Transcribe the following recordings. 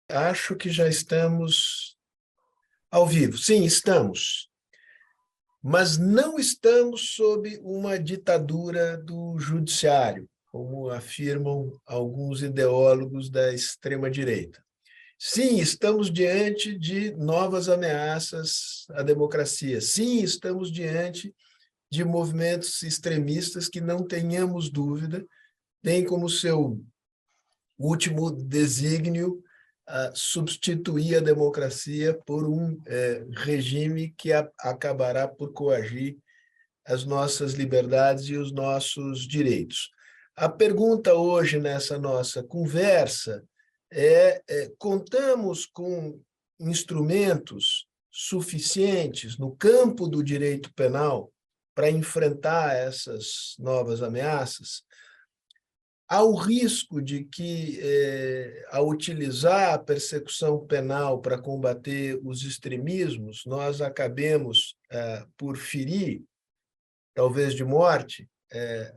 Acho que já estamos ao vivo. Sim, estamos. Mas não estamos sob uma ditadura do judiciário, como afirmam alguns ideólogos da extrema-direita. Sim, estamos diante de novas ameaças à democracia. Sim, estamos diante de movimentos extremistas que, não tenhamos dúvida, têm como seu último desígnio substituir a democracia por um regime que acabará por coagir as nossas liberdades e os nossos direitos. A pergunta hoje nessa nossa conversa contamos com instrumentos suficientes no campo do direito penal para enfrentar essas novas ameaças? Há o risco de que, ao utilizar a persecução penal para combater os extremismos, nós acabemos por ferir, talvez de morte,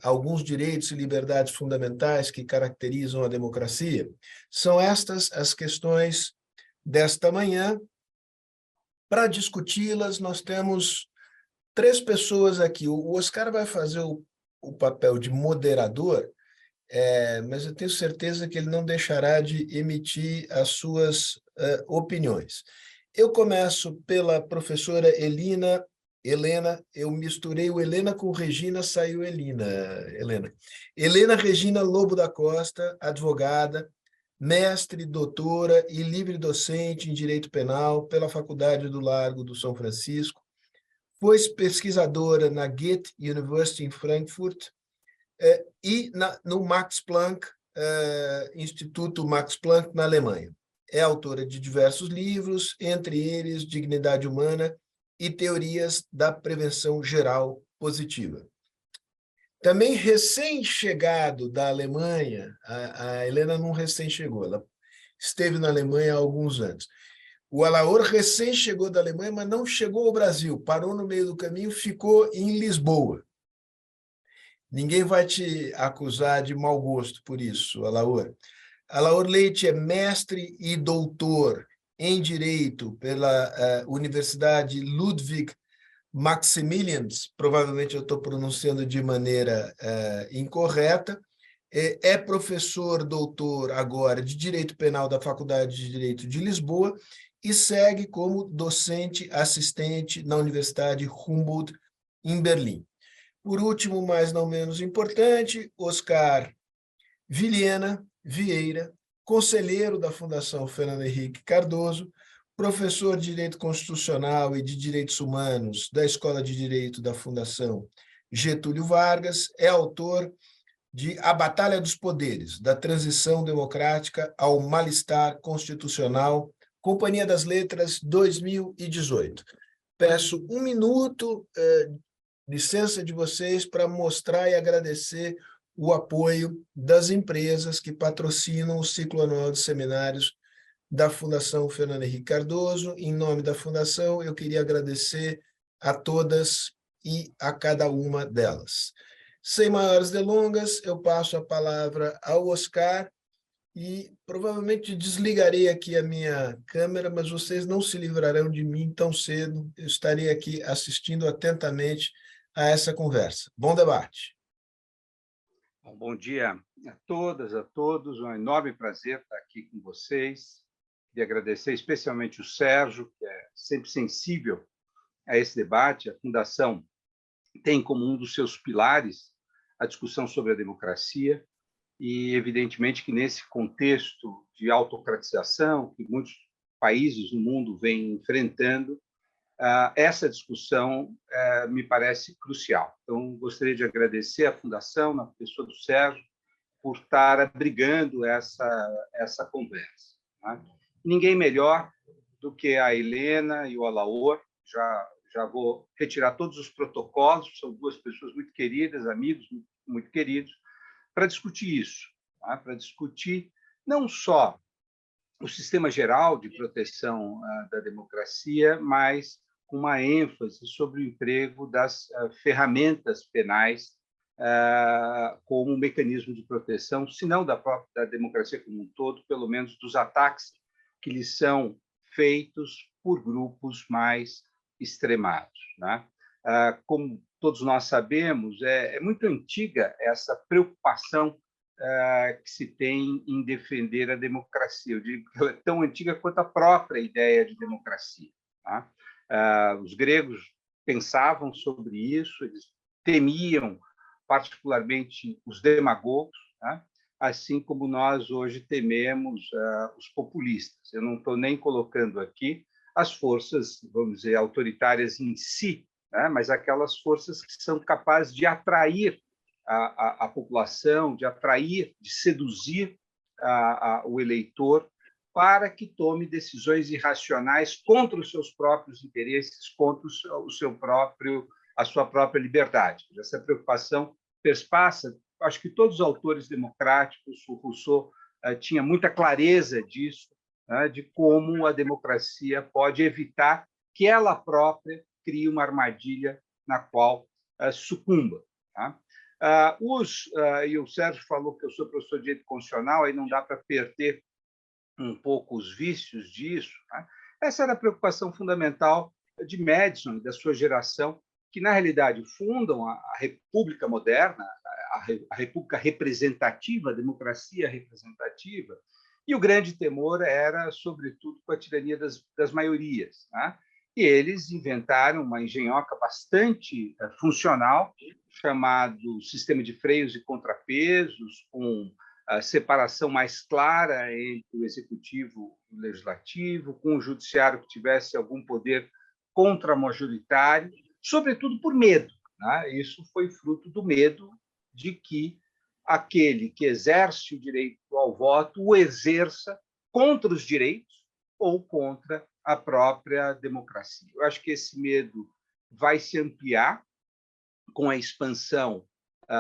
alguns direitos e liberdades fundamentais que caracterizam a democracia. São estas as questões desta manhã. Para discuti-las, nós temos três pessoas aqui. O Oscar vai fazer o papel de moderador, mas eu tenho certeza que ele não deixará de emitir as suas opiniões. Eu começo pela professora Helena, eu misturei o Helena com Regina, saiu Helena. Helena Regina Lobo da Costa, advogada, mestre, doutora e livre docente em Direito Penal pela Faculdade do Largo do São Francisco, foi pesquisadora na Goethe University em Frankfurt, e no Max Planck, Instituto Max Planck, na Alemanha. É autora de diversos livros, entre eles Dignidade Humana e Teorias da Prevenção Geral Positiva. Também recém-chegado da Alemanha, a Helena não recém-chegou, ela esteve na Alemanha há alguns anos. O Alaor recém chegou da Alemanha, mas não chegou ao Brasil, parou no meio do caminho, ficou em Lisboa. Ninguém vai te acusar de mau gosto por isso, Alaor. Alaor Leite é mestre e doutor em Direito pela Universidade Ludwig Maximilians, provavelmente eu estou pronunciando de maneira incorreta, é professor doutor agora de Direito Penal da Faculdade de Direito de Lisboa e segue como docente assistente na Universidade Humboldt, em Berlim. Por último, mas não menos importante, Oscar Vilhena Vieira, conselheiro da Fundação Fernando Henrique Cardoso, professor de Direito Constitucional e de Direitos Humanos da Escola de Direito da Fundação Getúlio Vargas, é autor de A Batalha dos Poderes, da Transição Democrática ao Mal-Estar Constitucional, Companhia das Letras, 2018. Peço um minuto, licença de vocês, para mostrar e agradecer o apoio das empresas que patrocinam o ciclo anual de seminários da Fundação Fernando Henrique Cardoso. Em nome da Fundação, eu queria agradecer a todas e a cada uma delas. Sem maiores delongas, eu passo a palavra ao Oscar e provavelmente desligarei aqui a minha câmera, mas vocês não se livrarão de mim tão cedo. Eu estarei aqui assistindo atentamente a essa conversa. Bom debate. Bom dia a todas, a todos. Um enorme prazer estar aqui com vocês. Queria agradecer especialmente o Sérgio, que é sempre sensível a esse debate. A Fundação tem como um dos seus pilares a discussão sobre a democracia e, evidentemente, que nesse contexto de autocratização que muitos países no mundo vêm enfrentando, essa discussão me parece crucial. Então, gostaria de agradecer à Fundação, na pessoa do Sérgio, por estar abrigando essa conversa. Né? Ninguém melhor do que a Helena e o Alaor. Já vou retirar todos os protocolos, são duas pessoas muito queridas, amigos muito queridos, para discutir isso, tá? Para discutir não só o sistema geral de proteção da democracia, mas com uma ênfase sobre o emprego das ferramentas penais como um mecanismo de proteção, se não da democracia como um todo, pelo menos dos ataques que lhes são feitos por grupos mais extremados, né? Como todos nós sabemos, é muito antiga essa preocupação que se tem em defender a democracia. Eu digo que ela é tão antiga quanto a própria ideia de democracia, tá? Os gregos pensavam sobre isso, eles temiam particularmente os demagogos, tá? Assim como nós hoje tememos os populistas. Eu não estou nem colocando aqui as forças, vamos dizer, autoritárias em si, né? Mas aquelas forças que são capazes de atrair a população, de atrair, de seduzir o eleitor para que tome decisões irracionais contra os seus próprios interesses, contra a sua própria liberdade. Essa preocupação perspassa, acho que todos os autores democráticos, o Rousseau tinha muita clareza disso, né, de como a democracia pode evitar que ela própria crie uma armadilha na qual sucumba. Tá? E o Sérgio falou que eu sou professor de direito constitucional, aí não dá para perder um pouco os vícios disso. Tá? Essa era a preocupação fundamental de Madison e da sua geração, que, na realidade, fundam a República moderna, a República representativa, a democracia representativa, e o grande temor era, sobretudo, com a tirania das maiorias. Tá? E eles inventaram uma engenhoca bastante funcional, chamado sistema de freios e contrapesos, com a separação mais clara entre o executivo e o legislativo, com o judiciário que tivesse algum poder contramajoritário, sobretudo por medo. Né? Isso foi fruto do medo de que aquele que exerce o direito ao voto o exerça contra os direitos ou contra a própria democracia. Eu acho que esse medo vai se ampliar com a expansão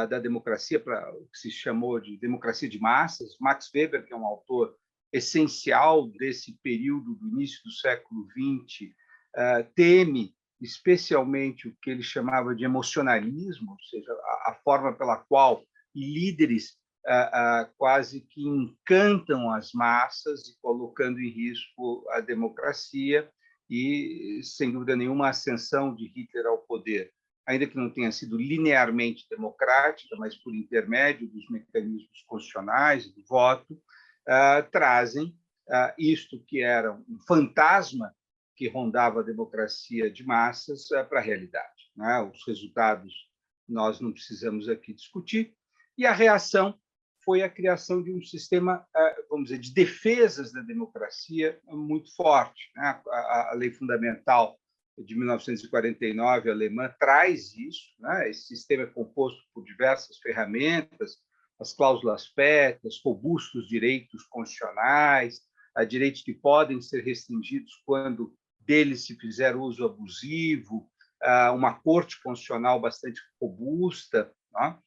da democracia, para o que se chamou de democracia de massas. Max Weber, que é um autor essencial desse período do início do século XX, teme especialmente o que ele chamava de emocionalismo, ou seja, a forma pela qual líderes quase que encantam as massas e colocando em risco a democracia e, sem dúvida nenhuma, a ascensão de Hitler ao poder, ainda que não tenha sido linearmente democrática, mas por intermédio dos mecanismos constitucionais e do voto, trazem isto que era um fantasma que rondava a democracia de massas para a realidade. Né? Os resultados nós não precisamos aqui discutir, e a reação foi a criação de um sistema, vamos dizer, de defesas da democracia muito forte. Né? A Lei Fundamental de 1949, alemã, traz isso. Né? Esse sistema é composto por diversas ferramentas, as cláusulas pétreas, robustos direitos constitucionais, direitos que podem ser restringidos quando deles se fizer uso abusivo, uma corte constitucional bastante robusta, né?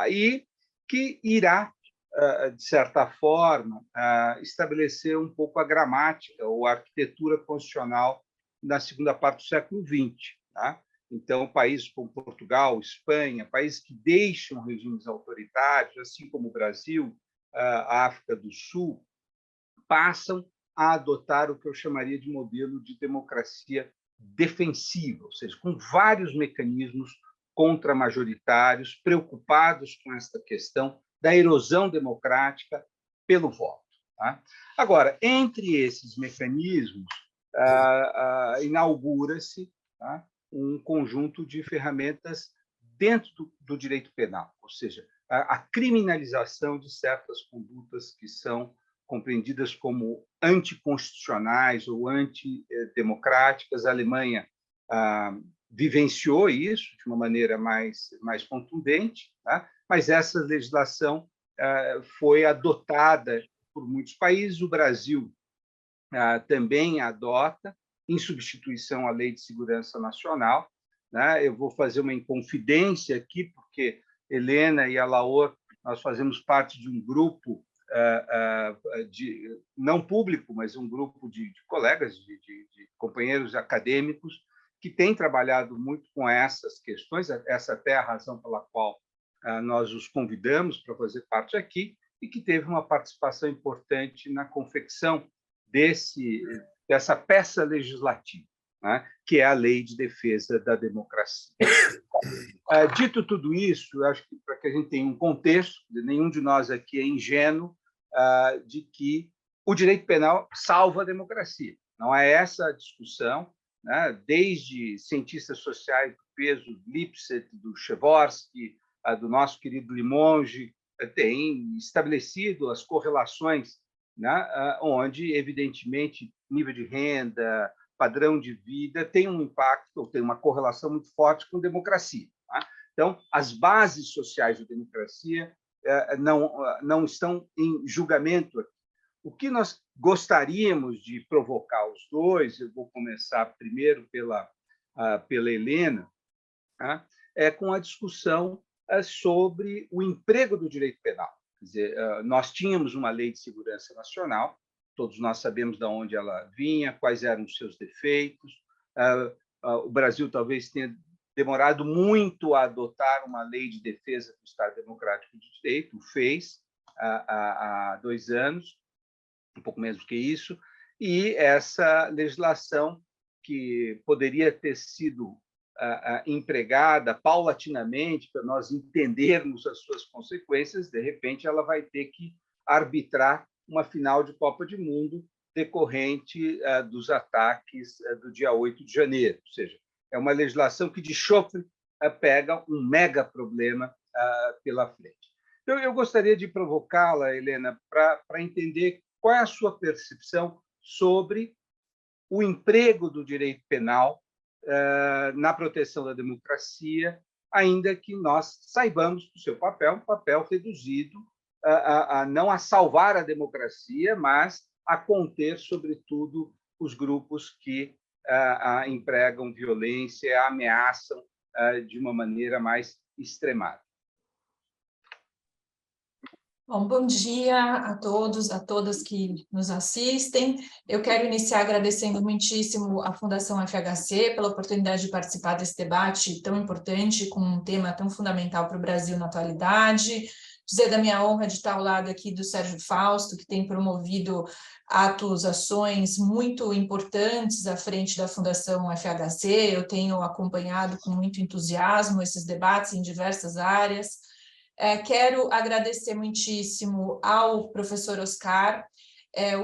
E que irá, de certa forma, estabelecer um pouco a gramática ou a arquitetura constitucional na segunda parte do século XX. Tá? Então, países como Portugal, Espanha, países que deixam regimes autoritários, assim como o Brasil, a África do Sul, passam a adotar o que eu chamaria de modelo de democracia defensiva, ou seja, com vários mecanismos contramajoritários, preocupados com esta questão da erosão democrática pelo voto. Tá? Agora, entre esses mecanismos, inaugura-se um conjunto de ferramentas dentro do direito penal, ou seja, a criminalização de certas condutas que são compreendidas como anticonstitucionais ou antidemocráticas. A Alemanha vivenciou isso de uma maneira mais contundente, tá? Mas essa legislação foi adotada por muitos países. O Brasil também adota, em substituição à Lei de Segurança Nacional. Né? Eu vou fazer uma inconfidência aqui, porque Helena e a Laor, nós fazemos parte de um grupo não público, mas um grupo de colegas, de companheiros acadêmicos, que tem trabalhado muito com essas questões. Essa até é a razão pela qual nós os convidamos para fazer parte aqui, e que teve uma participação importante na confecção dessa peça legislativa, né, que é a Lei de Defesa da Democracia. Dito tudo isso, acho que para que a gente tenha um contexto, nenhum de nós aqui é ingênuo de que o direito penal salva a democracia. Não é essa a discussão, né? Desde cientistas sociais do peso, Lipset, do Przeworski, do nosso querido Limonge, tem estabelecido as correlações, né? Onde, evidentemente, nível de renda, padrão de vida tem um impacto, ou tem uma correlação muito forte com democracia. Tá? Então, as bases sociais da democracia não estão em julgamento aqui. O que nós gostaríamos de provocar os dois, eu vou começar primeiro pela Helena, tá? É com a discussão sobre o emprego do direito penal. Quer dizer, nós tínhamos uma lei de segurança nacional, todos nós sabemos de onde ela vinha, quais eram os seus defeitos. O Brasil talvez tenha demorado muito a adotar uma lei de defesa do Estado Democrático de Direito, o fez há 2 anos, um pouco menos do que isso, e essa legislação que poderia ter sido empregada paulatinamente para nós entendermos as suas consequências, de repente ela vai ter que arbitrar uma final de Copa do Mundo decorrente dos ataques do dia 8 de janeiro. Ou seja, é uma legislação que de chofre pega um mega problema pela frente. Então, eu gostaria de provocá-la, Helena, para entender qual é a sua percepção sobre o emprego do direito penal na proteção da democracia, ainda que nós saibamos do seu papel, um papel reduzido não a salvar a democracia, mas a conter, sobretudo, os grupos que empregam violência, ameaçam de uma maneira mais extremada. Bom dia a todos, a todas que nos assistem. Eu quero iniciar agradecendo muitíssimo à Fundação FHC pela oportunidade de participar desse debate tão importante, com um tema tão fundamental para o Brasil na atualidade. Dizer da minha honra de estar ao lado aqui do Sérgio Fausto, que tem promovido atos, ações muito importantes à frente da Fundação FHC. Eu tenho acompanhado com muito entusiasmo esses debates em diversas áreas. Quero agradecer muitíssimo ao professor Oscar.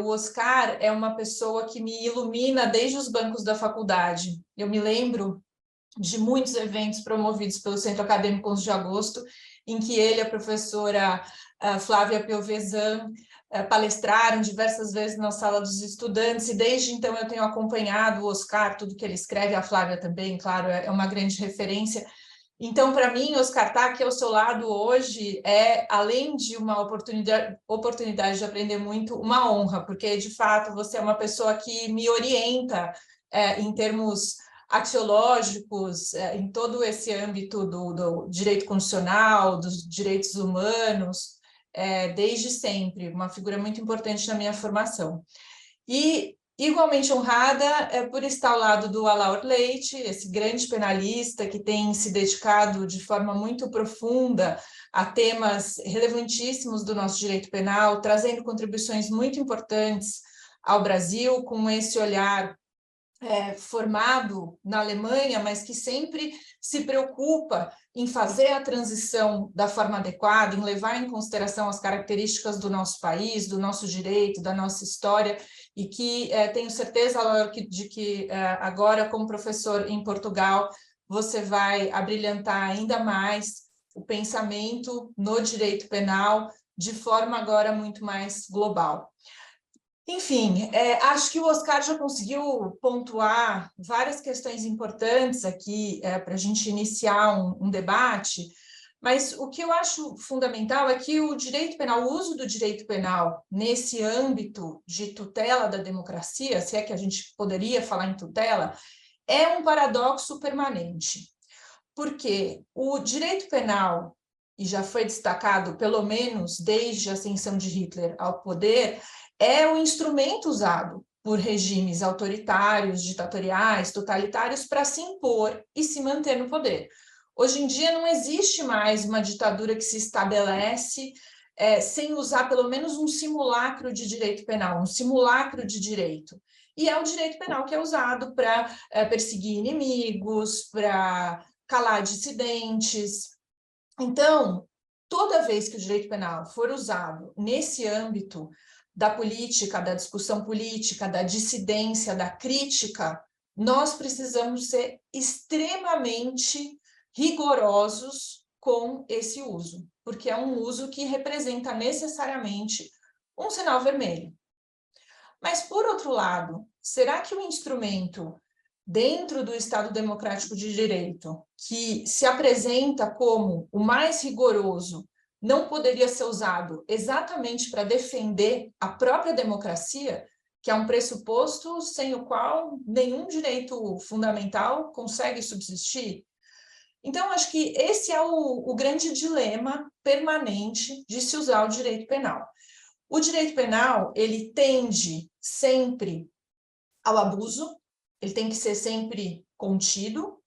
O Oscar é uma pessoa que me ilumina desde os bancos da faculdade. Eu me lembro de muitos eventos promovidos pelo Centro Acadêmico 11 de Agosto, em que ele e a professora Flávia Piovesan palestraram diversas vezes na sala dos estudantes, e desde então eu tenho acompanhado o Oscar, tudo que ele escreve, a Flávia também, claro, é uma grande referência. Então, para mim, Oscar, estar aqui ao seu lado hoje além de uma oportunidade de aprender muito, uma honra, porque, de fato, você é uma pessoa que me orienta em termos axiológicos, em todo esse âmbito do direito constitucional, dos direitos humanos, desde sempre, uma figura muito importante na minha formação. E igualmente honrada por estar ao lado do Alaor Leite, esse grande penalista que tem se dedicado de forma muito profunda a temas relevantíssimos do nosso direito penal, trazendo contribuições muito importantes ao Brasil, com esse olhar formado na Alemanha, mas que sempre se preocupa em fazer a transição da forma adequada, em levar em consideração as características do nosso país, do nosso direito, da nossa história, e que tenho certeza, Laura, de que agora, como professor em Portugal, você vai abrilhantar ainda mais o pensamento no direito penal de forma agora muito mais global. Enfim, acho que o Oscar já conseguiu pontuar várias questões importantes aqui para a gente iniciar um debate, mas o que eu acho fundamental é que o direito penal, o uso do direito penal nesse âmbito de tutela da democracia, se é que a gente poderia falar em tutela, é um paradoxo permanente, porque o direito penal, e já foi destacado pelo menos desde a ascensão de Hitler ao poder, é o instrumento usado por regimes autoritários, ditatoriais, totalitários para se impor e se manter no poder. Hoje em dia não existe mais uma ditadura que se estabelece sem usar pelo menos um simulacro de direito penal, um simulacro de direito. E é o direito penal que é usado para perseguir inimigos, para calar dissidentes. Então, toda vez que o direito penal for usado nesse âmbito da política, da discussão política, da dissidência, da crítica, nós precisamos ser extremamente rigorosos com esse uso, porque é um uso que representa necessariamente um sinal vermelho. Mas, por outro lado, será que o instrumento dentro do Estado Democrático de Direito, que se apresenta como o mais rigoroso, não poderia ser usado exatamente para defender a própria democracia, que é um pressuposto sem o qual nenhum direito fundamental consegue subsistir? Então, acho que esse é o grande dilema permanente de se usar o direito penal. O direito penal, ele tende sempre ao abuso, ele tem que ser sempre contido,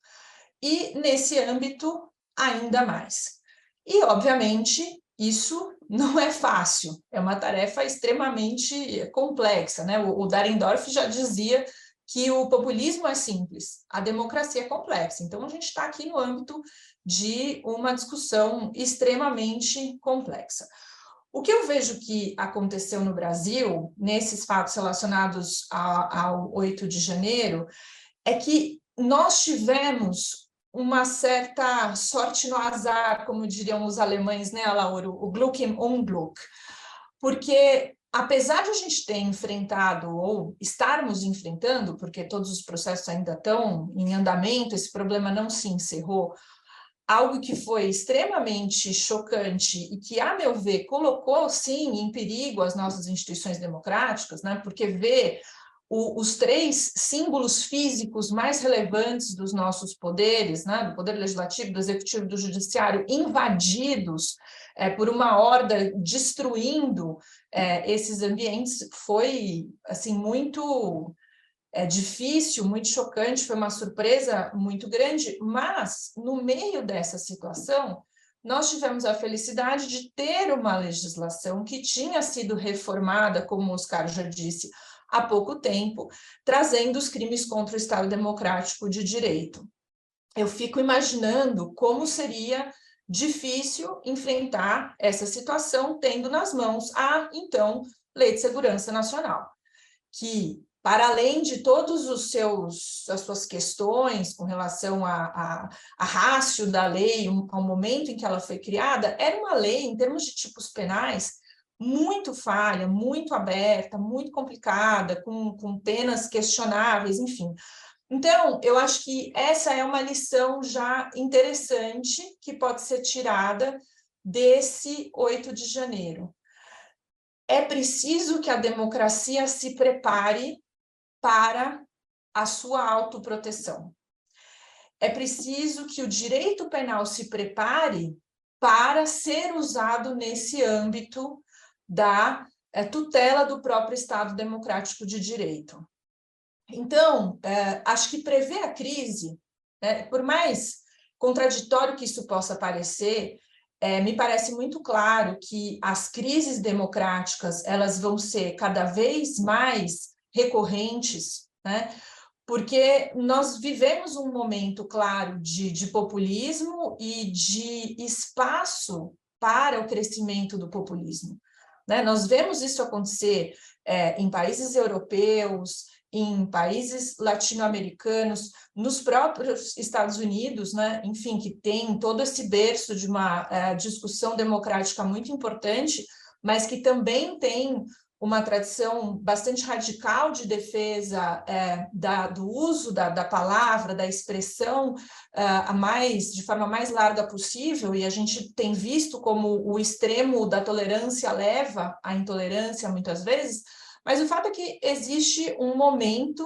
e nesse âmbito ainda mais. E, obviamente, isso não é fácil, é uma tarefa extremamente complexa, né? O Dahrendorf já dizia que o populismo é simples, a democracia é complexa. Então, a gente está aqui no âmbito de uma discussão extremamente complexa. O que eu vejo que aconteceu no Brasil, nesses fatos relacionados ao 8 de janeiro, é que nós tivemos uma certa sorte no azar, como diriam os alemães, né, Laura? O Glück im Unglück, porque apesar de a gente ter enfrentado, ou estarmos enfrentando, porque todos os processos ainda estão em andamento, esse problema não se encerrou, algo que foi extremamente chocante e que, a meu ver, colocou, sim, em perigo as nossas instituições democráticas, né? Porque ver os três símbolos físicos mais relevantes dos nossos poderes, né? Do poder legislativo, do executivo e do judiciário, invadidos por uma horda destruindo esses ambientes, foi assim, muito difícil, muito chocante, foi uma surpresa muito grande, mas no meio dessa situação, nós tivemos a felicidade de ter uma legislação que tinha sido reformada, como o Oscar já disse, há pouco tempo, trazendo os crimes contra o Estado Democrático de Direito. Eu fico imaginando como seria difícil enfrentar essa situação, tendo nas mãos a, então, Lei de Segurança Nacional, que, para além de todas as suas questões com relação a rácio da lei, ao momento em que ela foi criada, era uma lei, em termos de tipos penais, muito falha, muito aberta, muito complicada, com penas questionáveis, enfim. Então, eu acho que essa é uma lição já interessante que pode ser tirada desse 8 de janeiro. É preciso que a democracia se prepare para a sua autoproteção. É preciso que o direito penal se prepare para ser usado nesse âmbito da tutela do próprio Estado Democrático de Direito. Então, acho que prever a crise, por mais contraditório que isso possa parecer, me parece muito claro que as crises democráticas elas vão ser cada vez mais recorrentes, né? Porque nós vivemos um momento, claro, de populismo e de espaço para o crescimento do populismo, né? Nós vemos isso acontecer em países europeus, em países latino-americanos, nos próprios Estados Unidos, né? Enfim, que tem todo esse berço de uma discussão democrática muito importante, mas que também tem uma tradição bastante radical de defesa do uso da palavra, da expressão de forma mais larga possível, e a gente tem visto como o extremo da tolerância leva à intolerância muitas vezes, mas o fato é que existe um momento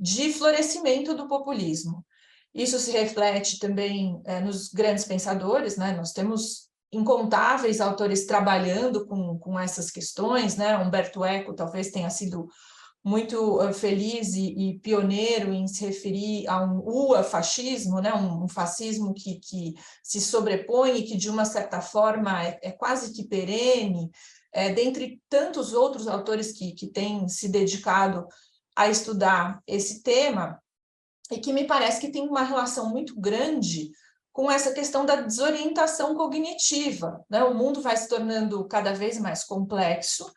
de florescimento do populismo. Isso se reflete também nos grandes pensadores, né? Nós temos incontáveis autores trabalhando com essas questões, né? Umberto Eco talvez tenha sido muito feliz e pioneiro em se referir a um UA-fascismo, né, um fascismo que se sobrepõe e que, de uma certa forma, é quase que perene, dentre tantos outros autores que têm se dedicado a estudar esse tema, e que me parece que tem uma relação muito grande com essa questão da desorientação cognitiva, né? O mundo vai se tornando cada vez mais complexo,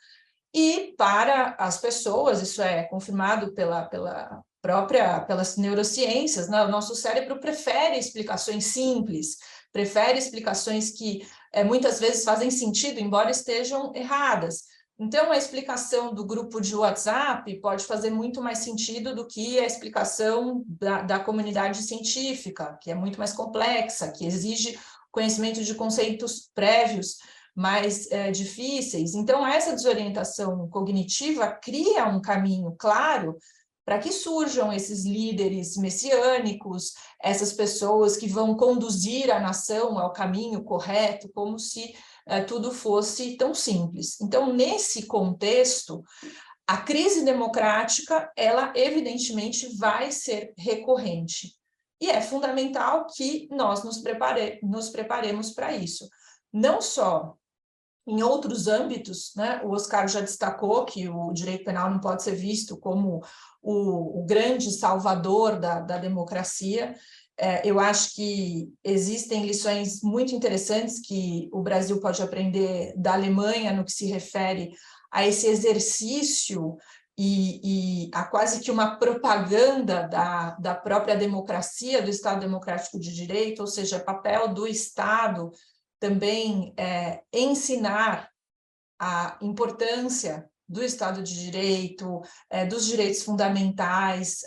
e para as pessoas, isso é confirmado pelas neurociências, né? O nosso cérebro prefere explicações simples, prefere explicações que muitas vezes fazem sentido, embora estejam erradas. Então, a explicação do grupo de WhatsApp pode fazer muito mais sentido do que a explicação da comunidade científica, que é muito mais complexa, que exige conhecimento de conceitos prévios mais difíceis. Então, essa desorientação cognitiva cria um caminho claro para que surjam esses líderes messiânicos, essas pessoas que vão conduzir a nação ao caminho correto, como se tudo fosse tão simples. Então, nesse contexto, a crise democrática, ela evidentemente vai ser recorrente. E é fundamental que nós nos preparemos para isso. Não só em outros âmbitos, né? O Oscar já destacou que o direito penal não pode ser visto como o grande salvador da democracia. Eu acho que existem lições muito interessantes que o Brasil pode aprender da Alemanha no que se refere a esse exercício e a quase que uma propaganda da própria democracia, do Estado Democrático de Direito, ou seja, papel do Estado também ensinar a importância do Estado de Direito, dos direitos fundamentais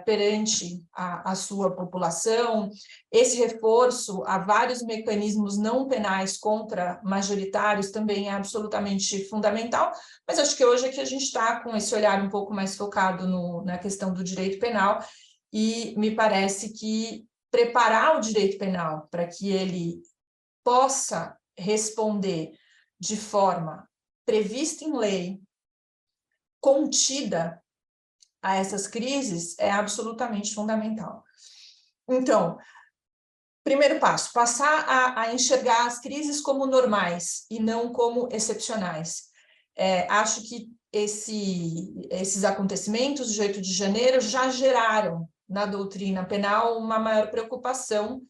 perante a sua população. Esse reforço a vários mecanismos não penais contra majoritários também é absolutamente fundamental, mas acho que hoje aqui a gente está com esse olhar um pouco mais focado na questão do direito penal, e me parece que preparar o direito penal para que ele possa responder de forma prevista em lei, contida a essas crises, é absolutamente fundamental. Então, primeiro passo, passar a enxergar as crises como normais e não como excepcionais. Acho que esses acontecimentos de 8 de janeiro já geraram na doutrina penal uma maior preocupação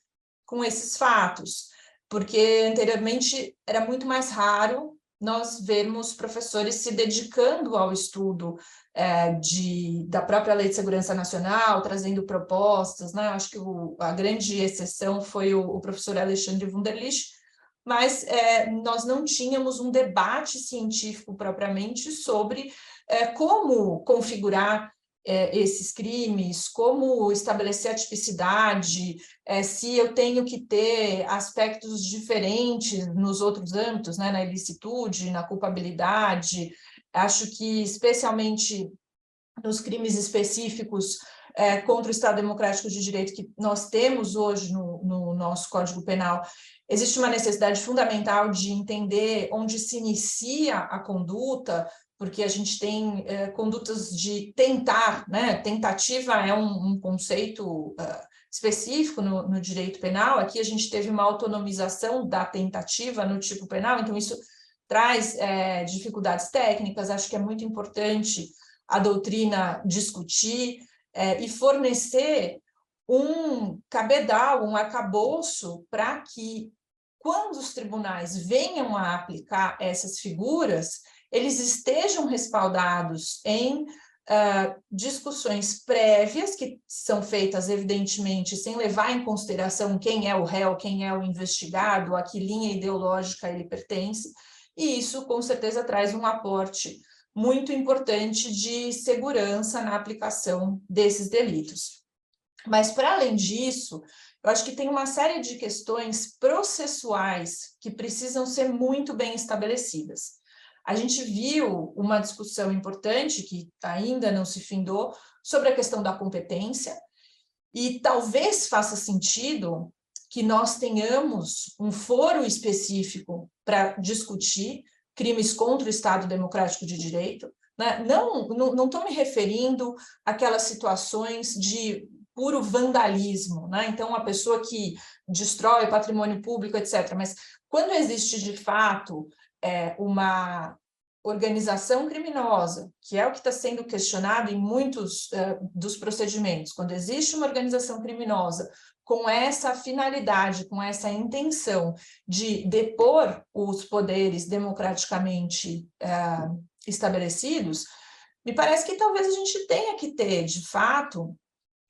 com esses fatos, porque anteriormente era muito mais raro nós vermos professores se dedicando ao estudo da própria Lei de Segurança Nacional, trazendo propostas, né? Acho que a grande exceção foi o professor Alexandre Wunderlich, mas nós não tínhamos um debate científico propriamente sobre como configurar esses crimes, como estabelecer a tipicidade, se eu tenho que ter aspectos diferentes nos outros âmbitos, né, na ilicitude, na culpabilidade. Acho que, especialmente nos crimes específicos contra o Estado Democrático de Direito que nós temos hoje no nosso Código Penal, existe uma necessidade fundamental de entender onde se inicia a conduta, porque a gente tem condutas de tentar, né? Tentativa é um conceito específico no direito penal. Aqui a gente teve uma autonomização da tentativa no tipo penal, então isso traz dificuldades técnicas. Acho que é muito importante a doutrina discutir e fornecer um cabedal, um arcabouço para que, quando os tribunais venham a aplicar essas figuras, eles estejam respaldados em discussões prévias, que são feitas, evidentemente, sem levar em consideração quem é o réu, quem é o investigado, a que linha ideológica ele pertence, e isso, com certeza, traz um aporte muito importante de segurança na aplicação desses delitos. Mas, para além disso, eu acho que tem uma série de questões processuais que precisam ser muito bem estabelecidas. A gente viu uma discussão importante, que ainda não se findou, sobre a questão da competência, e talvez faça sentido que nós tenhamos um foro específico para discutir crimes contra o Estado Democrático de Direito, né? Não estou me referindo àquelas situações de puro vandalismo, né? Então, uma pessoa que destrói patrimônio público, etc. Mas quando existe, de fato, uma organização criminosa, que é o que está sendo questionado em muitos dos procedimentos, quando existe uma organização criminosa com essa finalidade, com essa intenção de depor os poderes democraticamente estabelecidos, me parece que talvez a gente tenha que ter, de fato,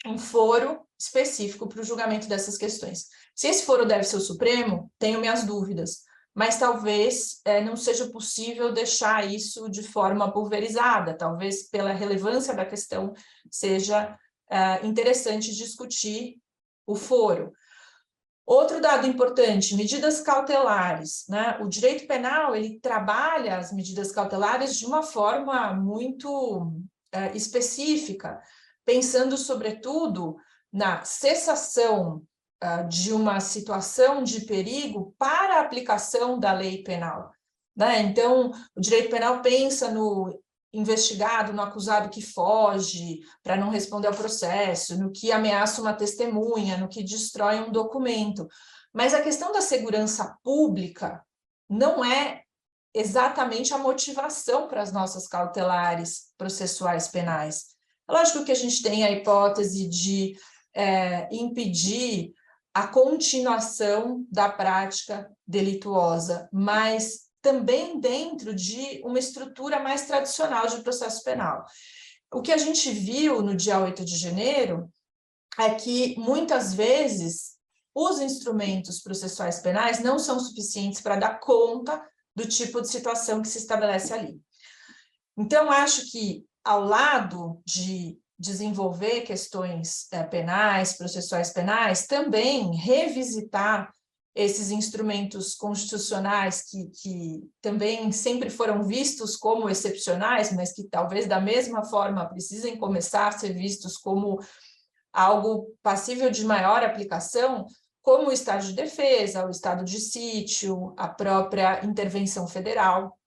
um foro específico para o julgamento dessas questões. Se esse foro deve ser o Supremo, tenho minhas dúvidas, mas talvez não seja possível deixar isso de forma pulverizada, talvez pela relevância da questão seja interessante discutir o foro. Outro dado importante, medidas cautelares, né? O direito penal, ele trabalha as medidas cautelares de uma forma muito específica, pensando, sobretudo, na cessação de uma situação de perigo para a aplicação da lei penal, né? Então, o direito penal pensa no investigado, no acusado que foge para não responder ao processo, no que ameaça uma testemunha, no que destrói um documento. Mas a questão da segurança pública não é exatamente a motivação para as nossas cautelares processuais penais. É lógico que a gente tem a hipótese de impedir a continuação da prática delituosa, mas também dentro de uma estrutura mais tradicional de processo penal. O que a gente viu no dia 8 de janeiro é que, muitas vezes, os instrumentos processuais penais não são suficientes para dar conta do tipo de situação que se estabelece ali. Então, acho que, ao lado de desenvolver questões penais, processuais penais, também revisitar esses instrumentos constitucionais que também sempre foram vistos como excepcionais, mas que talvez da mesma forma precisem começar a ser vistos como algo passível de maior aplicação, como o estado de defesa, o estado de sítio, a própria intervenção federal.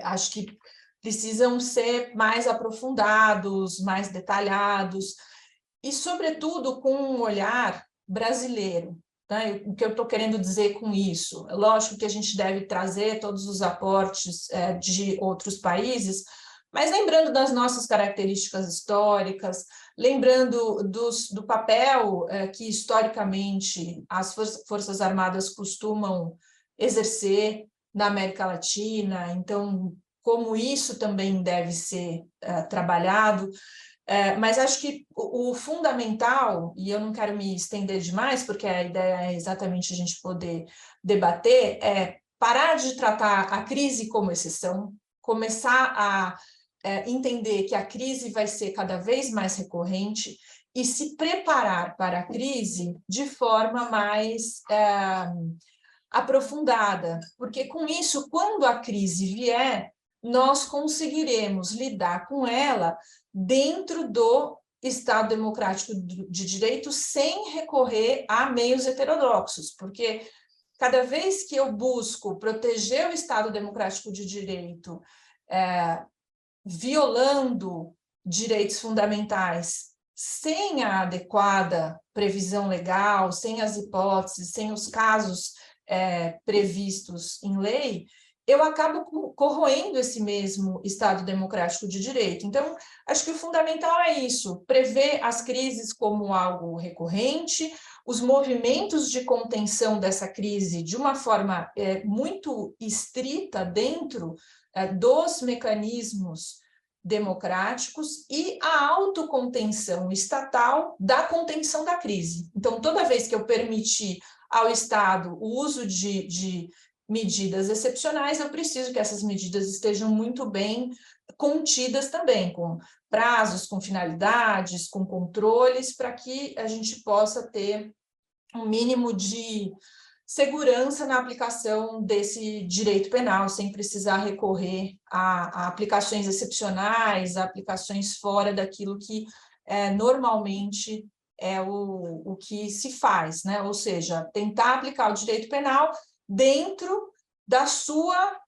Acho que precisam ser mais aprofundados, mais detalhados, e, sobretudo, com um olhar brasileiro. Né? O que eu estou querendo dizer com isso? É lógico que a gente deve trazer todos os aportes de outros países, mas lembrando das nossas características históricas, lembrando do papel que, historicamente, as Forças Armadas costumam exercer na América Latina, então, como isso também deve ser trabalhado. Mas acho que o fundamental, e eu não quero me estender demais, porque a ideia é exatamente a gente poder debater, é parar de tratar a crise como exceção, começar a entender que a crise vai ser cada vez mais recorrente e se preparar para a crise de forma mais aprofundada, porque com isso, quando a crise vier, nós conseguiremos lidar com ela dentro do Estado Democrático de Direito sem recorrer a meios heterodoxos, porque cada vez que eu busco proteger o Estado Democrático de Direito, violando direitos fundamentais, sem a adequada previsão legal, sem as hipóteses, sem os casos previstos em lei, eu acabo corroendo esse mesmo Estado Democrático de Direito. Então, acho que o fundamental é isso, prever as crises como algo recorrente, os movimentos de contenção dessa crise de uma forma muito estrita dentro dos mecanismos democráticos e a autocontenção estatal da contenção da crise. Então, toda vez que eu permitir ao Estado o uso de medidas excepcionais, eu preciso que essas medidas estejam muito bem contidas também, com prazos, com finalidades, com controles, para que a gente possa ter um mínimo de segurança na aplicação desse direito penal, sem precisar recorrer a aplicações excepcionais, a aplicações fora daquilo que normalmente é o que se faz, né? Ou seja, tentar aplicar o direito penal dentro da sua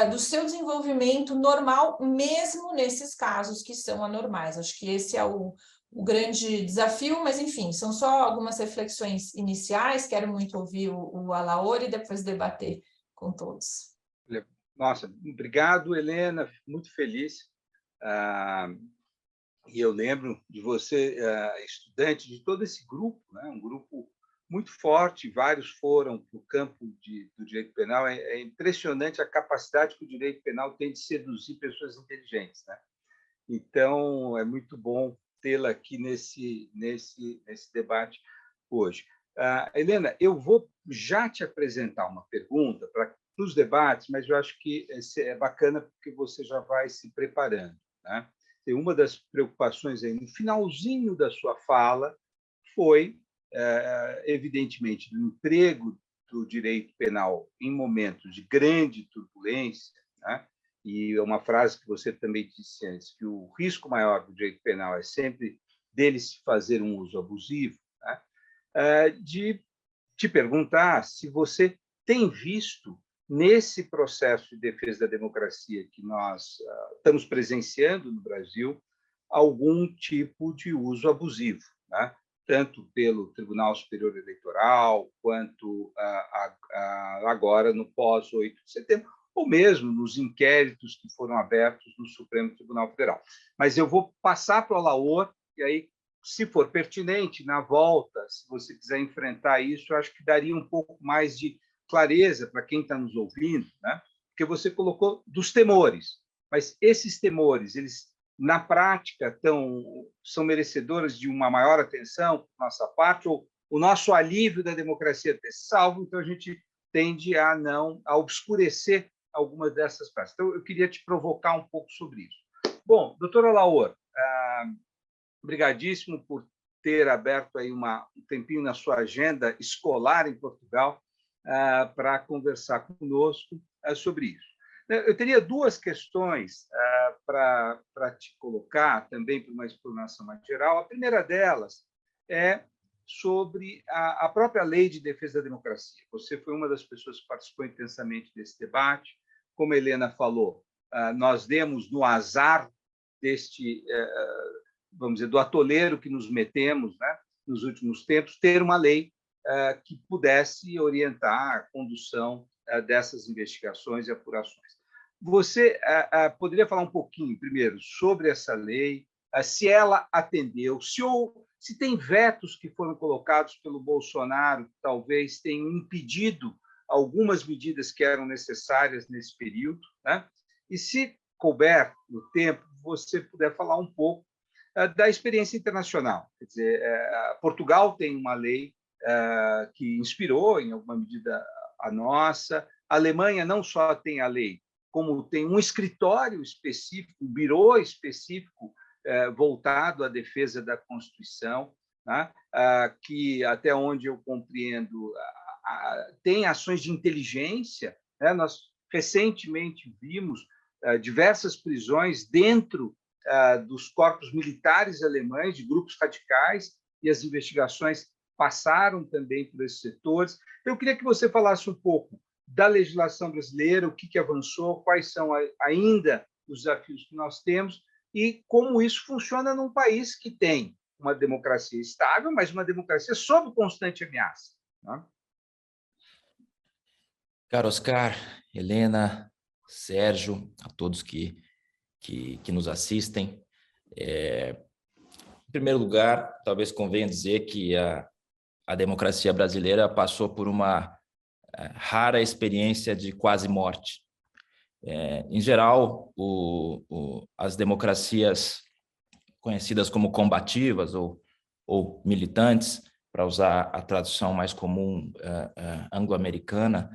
do seu desenvolvimento normal, mesmo nesses casos que são anormais. Acho que esse é o grande desafio, mas, enfim, são só algumas reflexões iniciais. Quero muito ouvir o Alaor e depois debater com todos. Nossa, obrigado, Helena, fico muito feliz. E eu lembro de você, estudante de todo esse grupo, né? Um grupo muito forte, vários foram para o campo do direito penal. É impressionante a capacidade que o direito penal tem de seduzir pessoas inteligentes, né? Então, é muito bom tê-la aqui nesse debate hoje. Helena, eu vou já te apresentar uma pergunta para os debates, mas eu acho que é bacana porque você já vai se preparando, né? E uma das preocupações aí no finalzinho da sua fala foi, evidentemente, do emprego do direito penal em momentos de grande turbulência, né? E uma frase que você também disse antes, que o risco maior do direito penal é sempre dele se fazer um uso abusivo, né? De te perguntar se você tem visto, nesse processo de defesa da democracia que nós estamos presenciando no Brasil, algum tipo de uso abusivo, né? Tanto pelo Tribunal Superior Eleitoral, quanto agora no pós-8 de setembro, ou mesmo nos inquéritos que foram abertos no Supremo Tribunal Federal. Mas eu vou passar para o Alaor, e aí, se for pertinente, na volta, se você quiser enfrentar isso, eu acho que daria um pouco mais de clareza para quem está nos ouvindo, né? Porque você colocou dos temores, mas esses temores, eles, na prática, são merecedores de uma maior atenção por nossa parte, ou o nosso alívio da democracia ter salvo, então a gente tende a obscurecer algumas dessas partes. Então, eu queria te provocar um pouco sobre isso. Bom, doutora Alaor, obrigadíssimo por ter aberto aí um tempinho na sua agenda escolar em Portugal para conversar conosco sobre isso. Eu teria duas questões para te colocar, também para uma explanação mais geral. A primeira delas é sobre a própria Lei de Defesa da Democracia. Você foi uma das pessoas que participou intensamente desse debate. Como a Helena falou, nós demos no azar vamos dizer, do atoleiro que nos metemos, né, nos últimos tempos, ter uma lei que pudesse orientar a condução dessas investigações e apurações. Você poderia falar um pouquinho, primeiro, sobre essa lei, se ela atendeu, se tem vetos que foram colocados pelo Bolsonaro, que talvez tenham impedido algumas medidas que eram necessárias nesse período, né? E, se couber no tempo, você puder falar um pouco da experiência internacional. Quer dizer, Portugal tem uma lei que inspirou, em alguma medida, a nossa. A Alemanha não só tem a lei, como tem um escritório específico, um birô específico voltado à defesa da Constituição, né? Que, até onde eu compreendo, tem ações de inteligência, né? Nós recentemente vimos diversas prisões dentro dos corpos militares alemães, de grupos radicais, e as investigações passaram também por esses setores. Eu queria que você falasse um pouco da legislação brasileira, o que avançou, quais são ainda os desafios que nós temos e como isso funciona num país que tem uma democracia estável, mas uma democracia sob constante ameaça, né? Caro Oscar, Helena, Sérgio, a todos que nos assistem. Em primeiro lugar, talvez convenha dizer que a democracia brasileira passou por uma rara experiência de quase morte. Em geral, as democracias conhecidas como combativas ou militantes, para usar a tradução mais comum anglo-americana,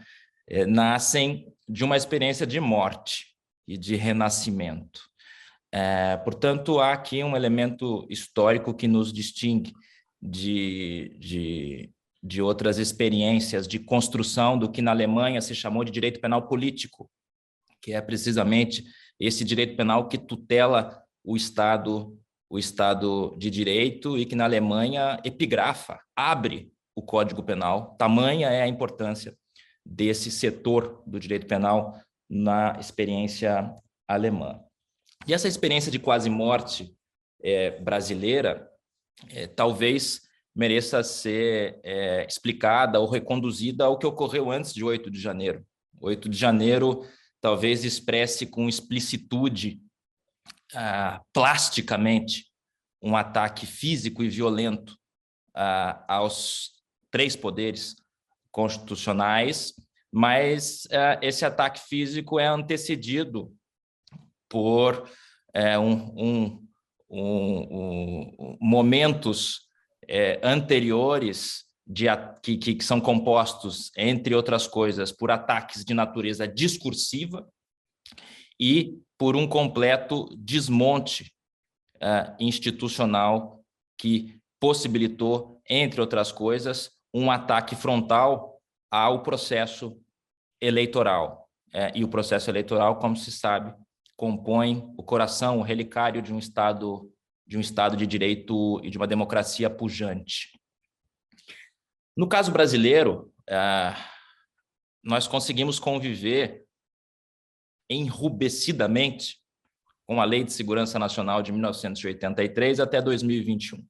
nascem de uma experiência de morte e de renascimento. Portanto, há aqui um elemento histórico que nos distingue de outras experiências de construção do que na Alemanha se chamou de direito penal político, que é precisamente esse direito penal que tutela o Estado de direito e que na Alemanha epigrafa, abre o Código Penal. Tamanha é a importância desse setor do direito penal na experiência alemã. E essa experiência de quase morte brasileira talvez mereça ser explicada ou reconduzida ao que ocorreu antes de 8 de janeiro. 8 de janeiro talvez expresse com explicitude, plasticamente, um ataque físico e violento aos 3 poderes constitucionais, mas esse ataque físico é antecedido por momentos anteriores que são compostos, entre outras coisas, por ataques de natureza discursiva e por um completo desmonte institucional que possibilitou, entre outras coisas, um ataque frontal ao processo eleitoral. E o processo eleitoral, como se sabe, compõe o coração, o relicário de um Estado de direito e de uma democracia pujante. No caso brasileiro, nós conseguimos conviver enrubecidamente com a Lei de Segurança Nacional de 1983 até 2021.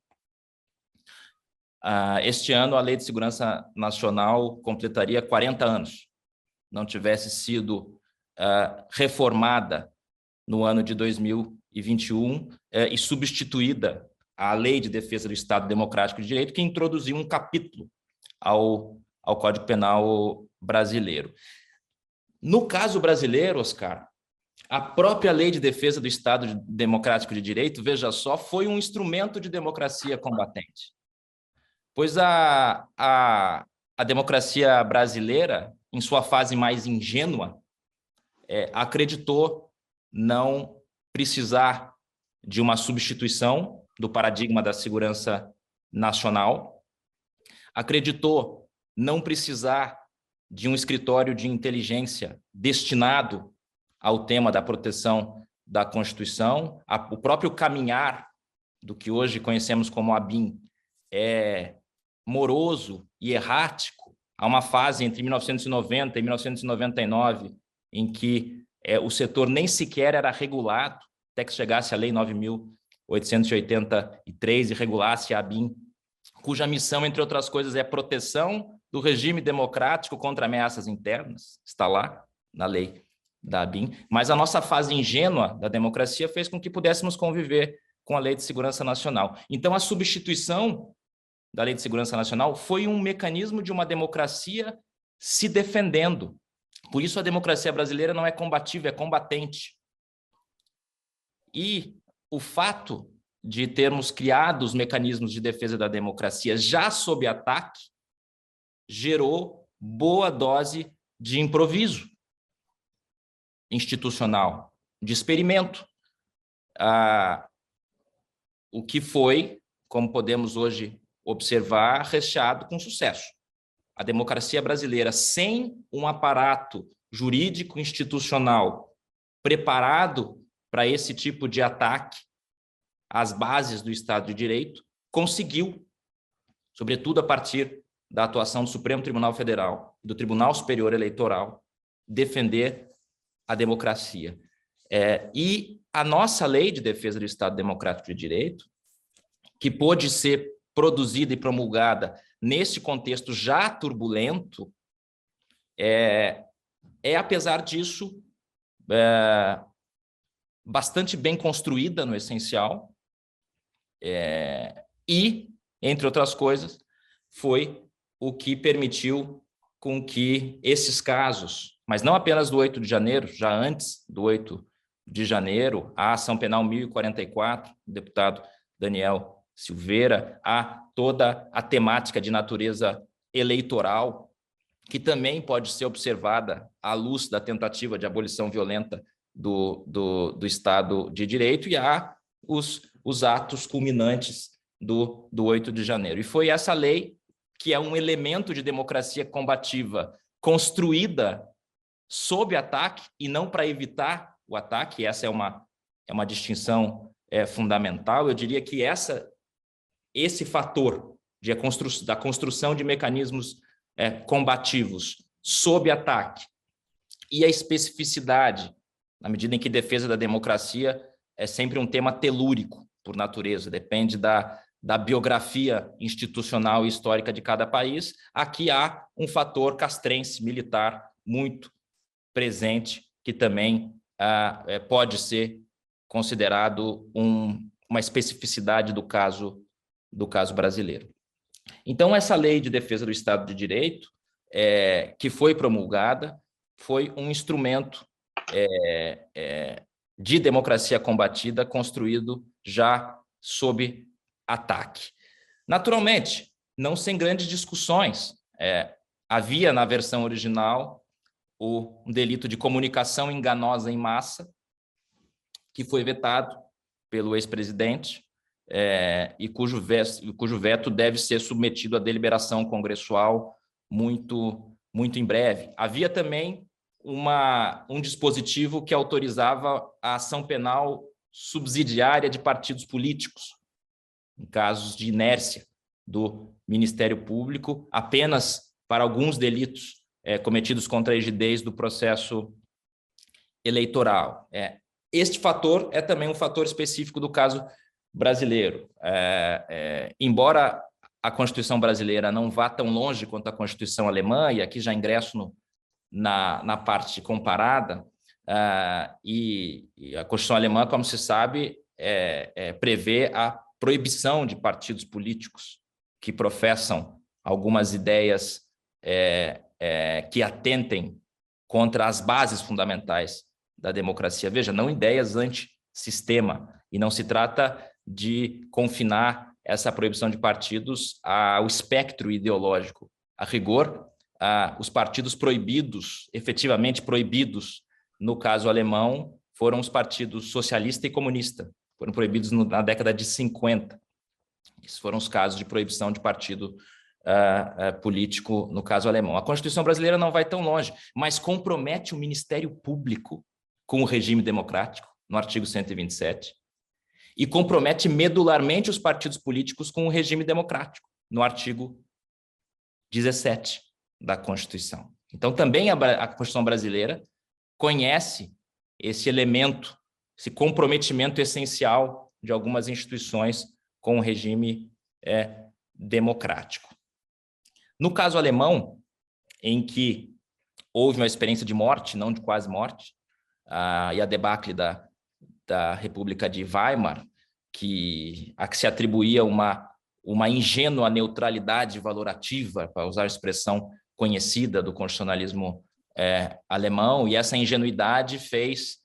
Este ano, a Lei de Segurança Nacional completaria 40 anos. Não tivesse sido reformada no ano de 2021 e substituída a Lei de Defesa do Estado Democrático de Direito, que introduziu um capítulo ao Código Penal brasileiro. No caso brasileiro, Oscar, a própria Lei de Defesa do Estado Democrático de Direito, veja só, foi um instrumento de democracia combatente. Pois a democracia brasileira, em sua fase mais ingênua, acreditou não precisar de uma substituição do paradigma da segurança nacional, acreditou não precisar de um escritório de inteligência destinado ao tema da proteção da Constituição. O próprio caminhar do que hoje conhecemos como ABIN é moroso e errático. Há uma fase entre 1990 e 1999 em que o setor nem sequer era regulado, até que chegasse a Lei 9.883 e regulasse a ABIN, cuja missão, entre outras coisas, é a proteção do regime democrático contra ameaças internas, está lá na lei da ABIN, mas a nossa fase ingênua da democracia fez com que pudéssemos conviver com a Lei de Segurança Nacional. Então, a substituição da Lei de Segurança Nacional foi um mecanismo de uma democracia se defendendo. Por isso, a democracia brasileira não é combativa, é combatente. E o fato de termos criado os mecanismos de defesa da democracia já sob ataque gerou boa dose de improviso institucional, de experimento. O que foi, como podemos hoje observar, recheado com sucesso. A democracia brasileira, sem um aparato jurídico institucional preparado para esse tipo de ataque às bases do Estado de Direito, conseguiu, sobretudo a partir da atuação do Supremo Tribunal Federal, do Tribunal Superior Eleitoral, defender a democracia. E a nossa Lei de Defesa do Estado Democrático de Direito, que pôde ser produzida e promulgada nesse contexto já turbulento, apesar disso, bastante bem construída no essencial, e, entre outras coisas, foi o que permitiu com que esses casos, mas não apenas do 8 de janeiro, já antes do 8 de janeiro, a ação penal 1044, do deputado Daniel Silveira, há toda a temática de natureza eleitoral, que também pode ser observada à luz da tentativa de abolição violenta do Estado de Direito, e há os atos culminantes do 8 de janeiro. E foi essa lei, que é um elemento de democracia combativa construída sob ataque e não para evitar o ataque. Essa é uma distinção fundamental. Eu diria que esse fator da construção de mecanismos combativos sob ataque, e a especificidade, na medida em que defesa da democracia é sempre um tema telúrico, por natureza, depende da biografia institucional e histórica de cada país. Aqui há um fator castrense, militar, muito presente, que também pode ser considerado uma especificidade do caso brasileiro. Então, essa lei de defesa do Estado de Direito, que foi promulgada, foi um instrumento de democracia combatida construído já sob ataque. Naturalmente, não sem grandes discussões. Havia na versão original um delito de comunicação enganosa em massa, que foi vetado pelo ex-presidente, e cujo veto deve ser submetido à deliberação congressual muito em breve. Havia também um dispositivo que autorizava a ação penal subsidiária de partidos políticos, em casos de inércia do Ministério Público, apenas para alguns delitos cometidos contra a rigidez do processo eleitoral. Este fator é também um fator específico do caso brasileiro. Embora a Constituição brasileira não vá tão longe quanto a Constituição alemã, e aqui já ingresso na parte comparada, e a Constituição alemã, como se sabe, prevê a proibição de partidos políticos que professam algumas ideias que atentem contra as bases fundamentais da democracia. Veja, não ideias anti-sistema, e não se trata de confinar essa proibição de partidos ao espectro ideológico. A rigor, os partidos proibidos, efetivamente proibidos, no caso alemão, foram os partidos socialista e comunista. Foram proibidos na década de 50. Esses foram os casos de proibição de partido político no caso alemão. A Constituição brasileira não vai tão longe, mas compromete o Ministério Público com o regime democrático, no artigo 127, e compromete medularmente os partidos políticos com o regime democrático, no artigo 17 da Constituição. Então, também a Constituição brasileira conhece esse elemento, esse comprometimento essencial de algumas instituições com o regime democrático. No caso alemão, em que houve uma experiência de morte, não de quase morte, e a debacle da República de Weimar, a que se atribuía uma ingênua neutralidade valorativa, para usar a expressão conhecida do constitucionalismo alemão, e essa ingenuidade fez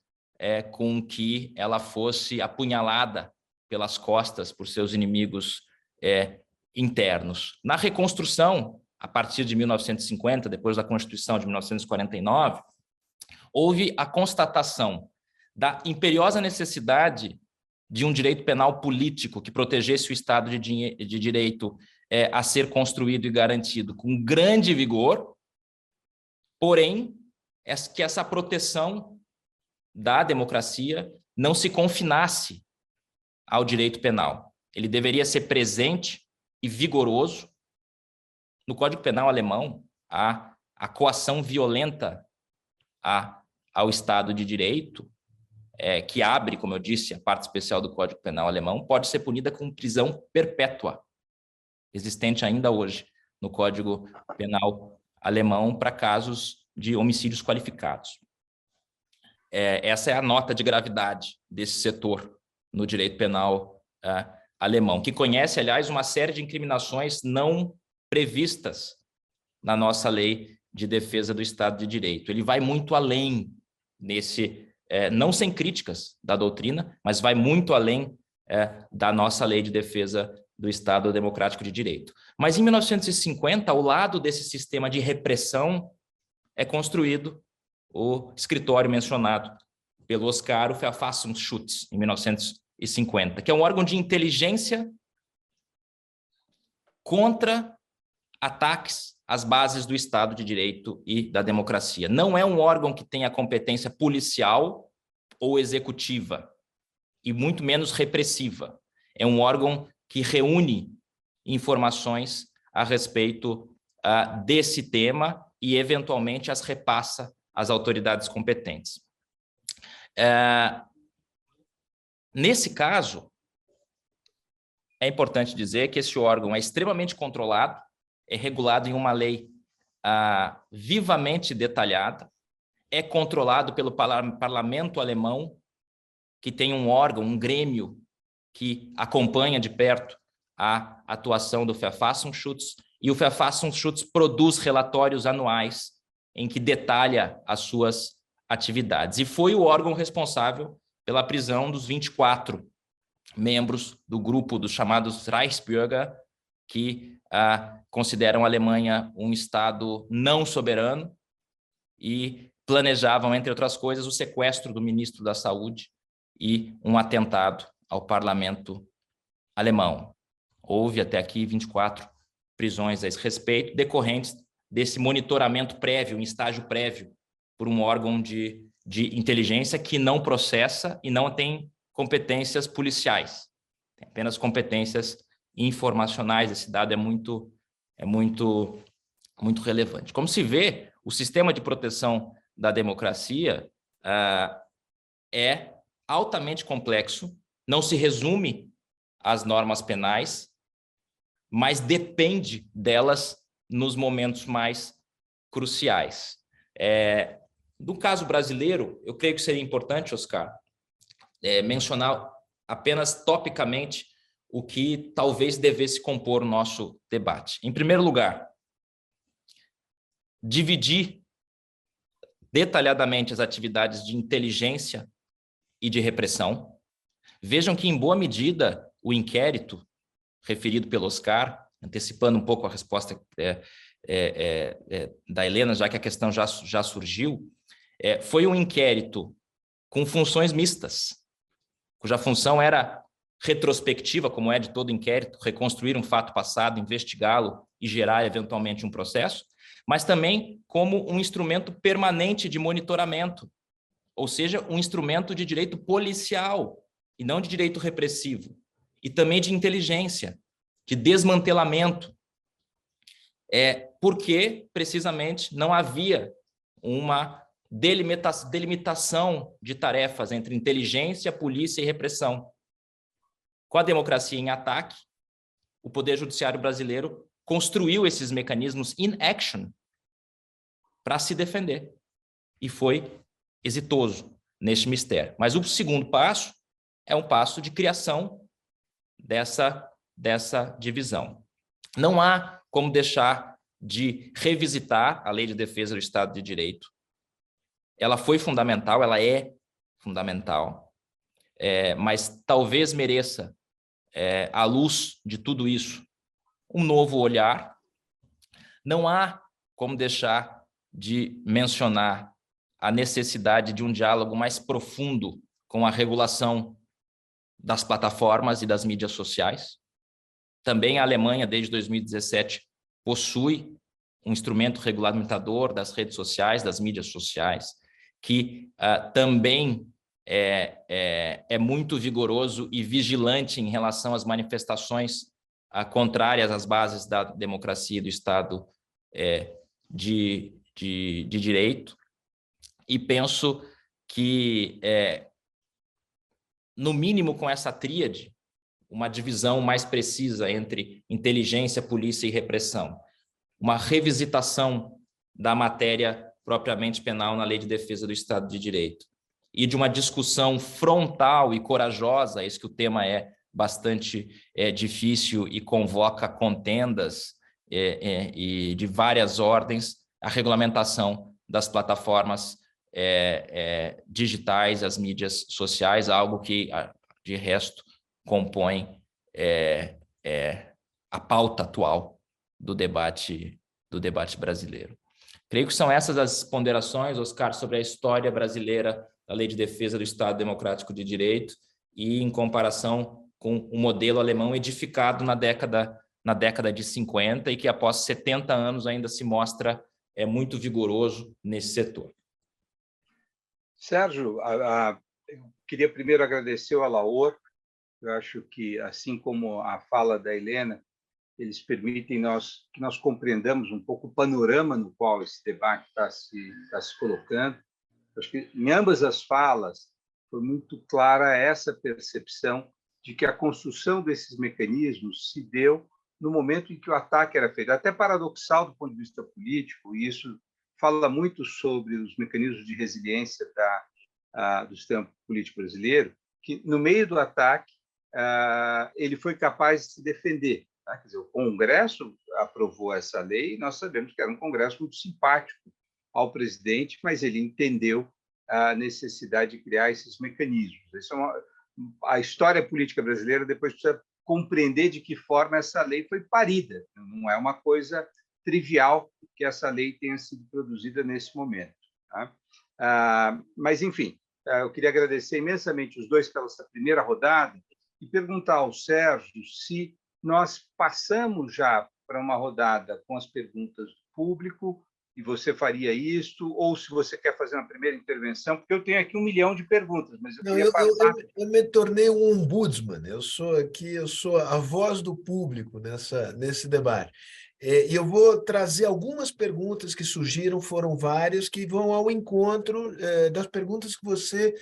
com que ela fosse apunhalada pelas costas por seus inimigos internos. Na reconstrução, a partir de 1950, depois da Constituição de 1949, houve a constatação da imperiosa necessidade de um direito penal político que protegesse o Estado de Direito a ser construído e garantido com grande vigor, porém, que essa proteção da democracia não se confinasse ao direito penal. Ele deveria ser presente e vigoroso. No Código Penal alemão, a coação violenta ao Estado de Direito, que abre, como eu disse, a parte especial do Código Penal alemão, pode ser punida com prisão perpétua, existente ainda hoje no Código Penal alemão para casos de homicídios qualificados. Essa é a nota de gravidade desse setor no direito penal alemão, que conhece, aliás, uma série de incriminações não previstas na nossa lei de defesa do Estado de Direito. Ele vai muito além não sem críticas da doutrina, mas vai muito além da nossa lei de defesa do Estado Democrático de Direito. Mas em 1950, ao lado desse sistema de repressão, é construído o escritório mencionado pelo Oscar, o Verfassungsschutz, em 1950, que é um órgão de inteligência contra ataques às bases do Estado de Direito e da democracia. Não é um órgão que tenha competência policial ou executiva, e muito menos repressiva. É um órgão que reúne informações a respeito desse tema e, eventualmente, as repassa às autoridades competentes. Nesse caso, é importante dizer que esse órgão é extremamente controlado, é regulado em uma lei vivamente detalhada, é controlado pelo parlamento alemão, que tem um órgão, um grêmio, que acompanha de perto a atuação do Verfassungsschutz, e o Verfassungsschutz produz relatórios anuais em que detalha as suas atividades. E foi o órgão responsável pela prisão dos 24 membros do grupo dos chamados Reichsbürger, que consideram a Alemanha um Estado não soberano e planejavam, entre outras coisas, o sequestro do ministro da Saúde e um atentado ao parlamento alemão. Houve até aqui 24 prisões a esse respeito, decorrentes desse monitoramento prévio, em estágio prévio, por um órgão de inteligência que não processa e não tem competências policiais, tem apenas competências informacionais. Esse dado é muito relevante. Como se vê, o sistema de proteção da democracia é altamente complexo, não se resume às normas penais, mas depende delas nos momentos mais cruciais. No caso brasileiro, eu creio que seria importante, Oscar, mencionar apenas topicamente o que talvez devesse compor o nosso debate. Em primeiro lugar, dividir detalhadamente as atividades de inteligência e de repressão. Vejam que, em boa medida, o inquérito referido pelo Oscar, antecipando um pouco a resposta da Helena, já que a questão já surgiu, foi um inquérito com funções mistas, cuja função era retrospectiva, como é de todo inquérito, reconstruir um fato passado, investigá-lo e gerar, eventualmente, um processo, mas também como um instrumento permanente de monitoramento, ou seja, um instrumento de direito policial e não de direito repressivo, e também de inteligência, de desmantelamento, porque, precisamente, não havia uma delimitação de tarefas entre inteligência, polícia e repressão. Com a democracia em ataque, o Poder Judiciário brasileiro construiu esses mecanismos in action para se defender, e foi exitoso neste mistério. Mas o segundo passo é um passo de criação dessa divisão. Não há como deixar de revisitar a Lei de Defesa do Estado de Direito. Ela foi fundamental, ela é fundamental, mas talvez mereça, à luz de tudo isso, um novo olhar. Não há como deixar de mencionar a necessidade de um diálogo mais profundo com a regulação das plataformas e das mídias sociais. Também a Alemanha, desde 2017, possui um instrumento regulamentador das redes sociais, das mídias sociais, que também é muito vigoroso e vigilante em relação às manifestações contrárias às bases da democracia e do Estado de direito. E penso que, no mínimo com essa tríade, uma divisão mais precisa entre inteligência, polícia e repressão, uma revisitação da matéria propriamente penal na Lei de Defesa do Estado de Direito, e de uma discussão frontal e corajosa, eis que o tema é bastante difícil e convoca contendas e de várias ordens, a regulamentação das plataformas digitais, as mídias sociais, algo que, de resto, compõe a pauta atual do debate brasileiro. Creio que são essas as ponderações, Oscar, sobre a história brasileira da Lei de Defesa do Estado Democrático de Direito e em comparação com o modelo alemão edificado na década de 50 e que após 70 anos ainda se mostra muito vigoroso nesse setor. Sérgio, eu queria primeiro agradecer ao Alaor. Eu acho que, assim como a fala da Helena, eles permitem que nós compreendamos um pouco o panorama no qual esse debate está se colocando. Acho que em ambas as falas foi muito clara essa percepção de que a construção desses mecanismos se deu no momento em que o ataque era feito. Até paradoxal do ponto de vista político, e isso fala muito sobre os mecanismos de resiliência do sistema político brasileiro, que no meio do ataque ele foi capaz de se defender. Tá? Quer dizer, o Congresso aprovou essa lei e nós sabemos que era um Congresso muito simpático ao presidente, mas ele entendeu a necessidade de criar esses mecanismos. Isso a história política brasileira depois precisa compreender de que forma essa lei foi parida. Não é uma coisa trivial que essa lei tenha sido produzida nesse momento. Tá? Mas, enfim, eu queria agradecer imensamente os dois pela essa primeira rodada e perguntar ao Sérgio se nós passamos já para uma rodada com as perguntas do público, e você faria isso, ou se você quer fazer uma primeira intervenção, porque eu tenho aqui 1 milhão de perguntas, mas eu queria passar... Eu me tornei um ombudsman, eu sou a voz do público nesse debate. E eu vou trazer algumas perguntas que surgiram, foram várias, que vão ao encontro das perguntas que você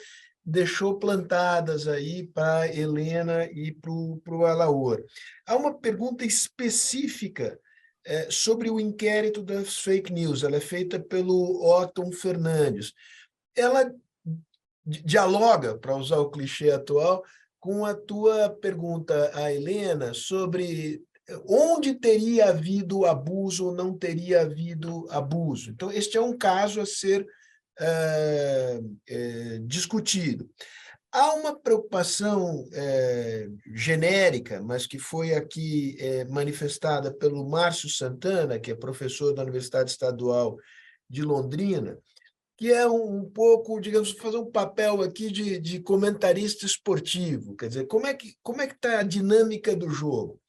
deixou plantadas aí para Helena e para o Alaor. Há uma pergunta específica sobre o inquérito das fake news. Ela é feita pelo Otton Fernandes. Ela dialoga, para usar o clichê atual, com a tua pergunta a Helena sobre onde teria havido abuso ou não teria havido abuso. Então, este é um caso a ser discutido. Há uma preocupação genérica, mas que foi aqui manifestada pelo Márcio Santana, que é professor da Universidade Estadual de Londrina, que é um pouco, digamos, fazer um papel aqui de comentarista esportivo. Quer dizer, como é que está a dinâmica do jogo?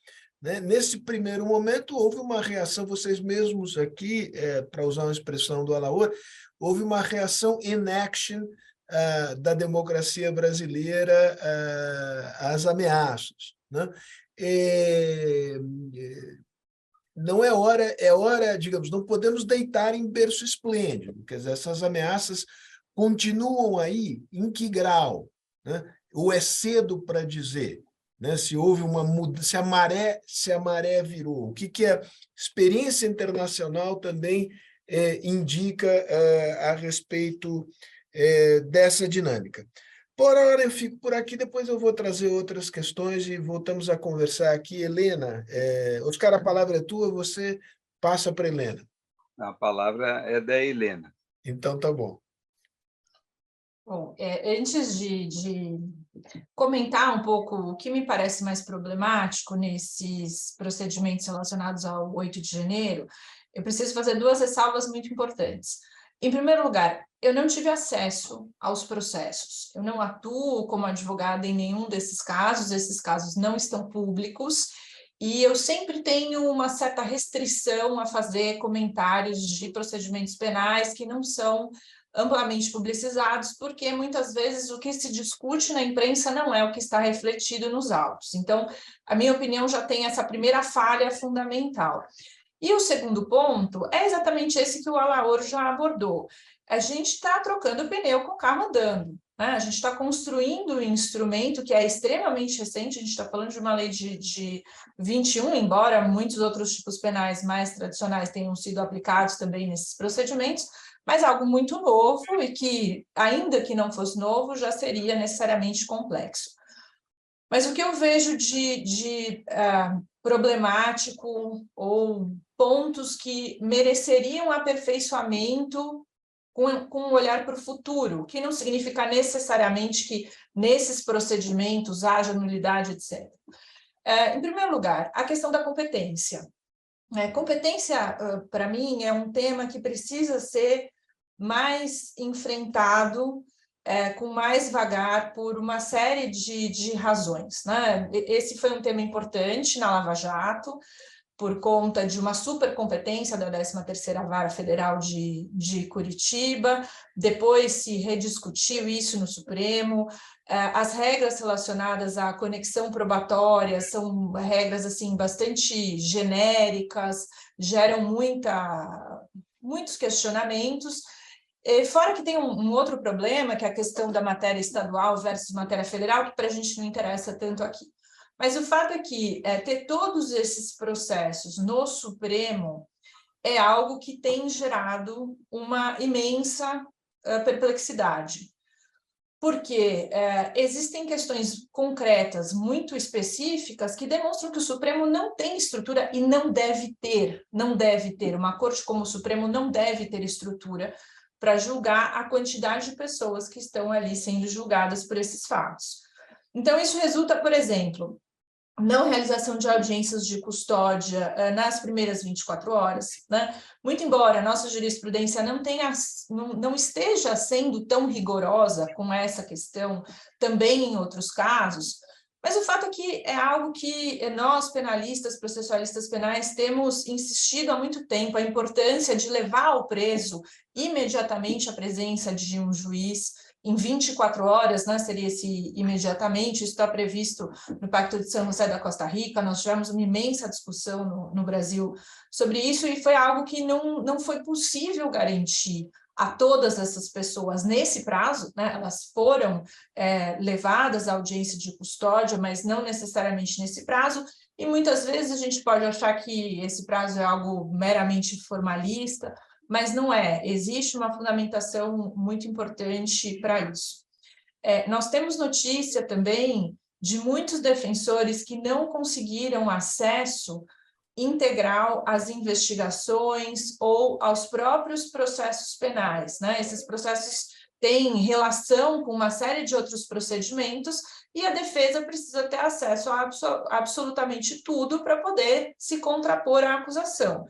Né? Nesse primeiro momento, houve uma reação, vocês mesmos aqui, para usar uma expressão do Alaor, houve uma reação in action da democracia brasileira às ameaças. Né? Não é hora, digamos, não podemos deitar em berço esplêndido, quer dizer, essas ameaças continuam aí, em que grau? Né? Ou é cedo para dizer? Né? Se houve uma mudança, se a maré virou, o que a experiência internacional também indica a respeito dessa dinâmica. Por hora eu fico por aqui, depois eu vou trazer outras questões e voltamos a conversar aqui. Helena, Oscar, a palavra é tua, você passa para a Helena. A palavra é da Helena. Então, tá bom. Bom, antes de comentar um pouco o que me parece mais problemático nesses procedimentos relacionados ao 8 de janeiro, eu preciso fazer 2 ressalvas muito importantes. Em primeiro lugar, eu não tive acesso aos processos. Eu não atuo como advogada em nenhum desses casos, esses casos não estão públicos, e eu sempre tenho uma certa restrição a fazer comentários de procedimentos penais que não são amplamente publicizados, porque muitas vezes o que se discute na imprensa não é o que está refletido nos autos. Então, a minha opinião já tem essa primeira falha fundamental. E o segundo ponto é exatamente esse que o Alaor já abordou. A gente está trocando pneu com o carro andando, né? A gente está construindo um instrumento que é extremamente recente, a gente está falando de uma lei de 21, embora muitos outros tipos penais mais tradicionais tenham sido aplicados também nesses procedimentos, mas algo muito novo e que, ainda que não fosse novo, já seria necessariamente complexo. Mas o que eu vejo de problemático ou pontos que mereceriam aperfeiçoamento com um olhar para o futuro, que não significa necessariamente que nesses procedimentos haja nulidade, etc. Em primeiro lugar, a questão da competência. Competência, para mim, é um tema que precisa ser mais enfrentado com mais vagar por uma série de razões. Né? Esse foi um tema importante na Lava Jato, por conta de uma supercompetência da 13ª Vara Federal de Curitiba, depois se rediscutiu isso no Supremo, As regras relacionadas à conexão probatória são regras assim bastante genéricas, geram muitos questionamentos. Fora que tem um outro problema, que é a questão da matéria estadual versus matéria federal, que para a gente não interessa tanto aqui. Mas o fato é que ter todos esses processos no Supremo é algo que tem gerado uma imensa perplexidade. Porque existem questões concretas, muito específicas, que demonstram que o Supremo não tem estrutura e não deve ter. Uma corte como o Supremo não deve ter estrutura para julgar a quantidade de pessoas que estão ali sendo julgadas por esses fatos. Então, isso resulta, por exemplo, não realização de audiências de custódia nas primeiras 24 horas, né? Muito embora a nossa jurisprudência não esteja sendo tão rigorosa com essa questão, também em outros casos, mas o fato é que é algo que nós, penalistas, processualistas penais, temos insistido há muito tempo, a importância de levar o preso imediatamente à presença de um juiz, em 24 horas, né, seria esse imediatamente, isso está previsto no Pacto de São José da Costa Rica, nós tivemos uma imensa discussão no Brasil sobre isso, e foi algo que não foi possível garantir a todas essas pessoas nesse prazo, né, elas foram levadas à audiência de custódia, mas não necessariamente nesse prazo, e muitas vezes a gente pode achar que esse prazo é algo meramente formalista, mas não é, existe uma fundamentação muito importante para isso. Nós temos notícia também de muitos defensores que não conseguiram acesso integral às investigações ou aos próprios processos penais, né? Esses processos têm relação com uma série de outros procedimentos e a defesa precisa ter acesso a absolutamente tudo para poder se contrapor à acusação.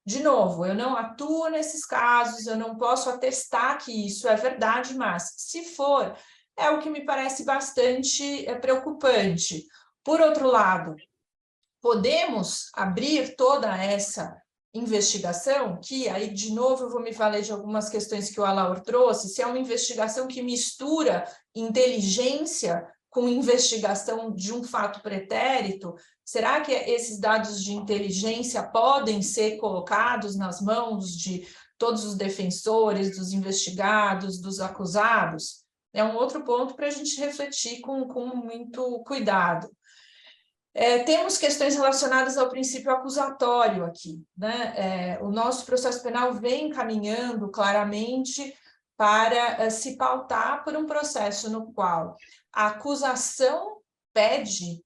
De novo, eu não atuo nesses casos, eu não posso atestar que isso é verdade, mas, se for, é o que me parece bastante preocupante. Por outro lado, podemos abrir toda essa investigação, que aí, de novo, eu vou me valer de algumas questões que o Alaor trouxe, se é uma investigação que mistura inteligência com investigação de um fato pretérito, será que esses dados de inteligência podem ser colocados nas mãos de todos os defensores, dos investigados, dos acusados? É um outro ponto para a gente refletir com muito cuidado. Temos questões relacionadas ao princípio acusatório aqui, né? O nosso processo penal vem caminhando claramente para se pautar por um processo no qual a acusação pede,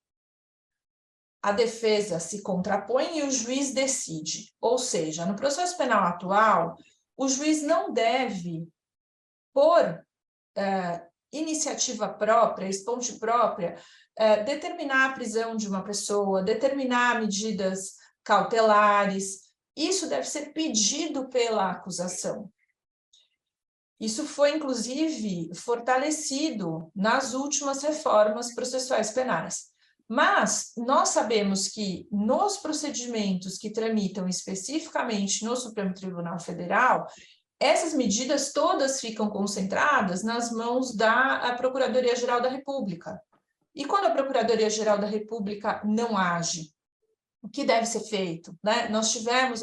a defesa se contrapõe e o juiz decide. Ou seja, no processo penal atual, o juiz não deve, por iniciativa própria, esponte própria, determinar a prisão de uma pessoa, determinar medidas cautelares. Isso deve ser pedido pela acusação. Isso foi, inclusive, fortalecido nas últimas reformas processuais penais. Mas nós sabemos que nos procedimentos que tramitam especificamente no Supremo Tribunal Federal, essas medidas todas ficam concentradas nas mãos da Procuradoria-Geral da República. E quando a Procuradoria-Geral da República não age, o que deve ser feito, né? Nós tivemos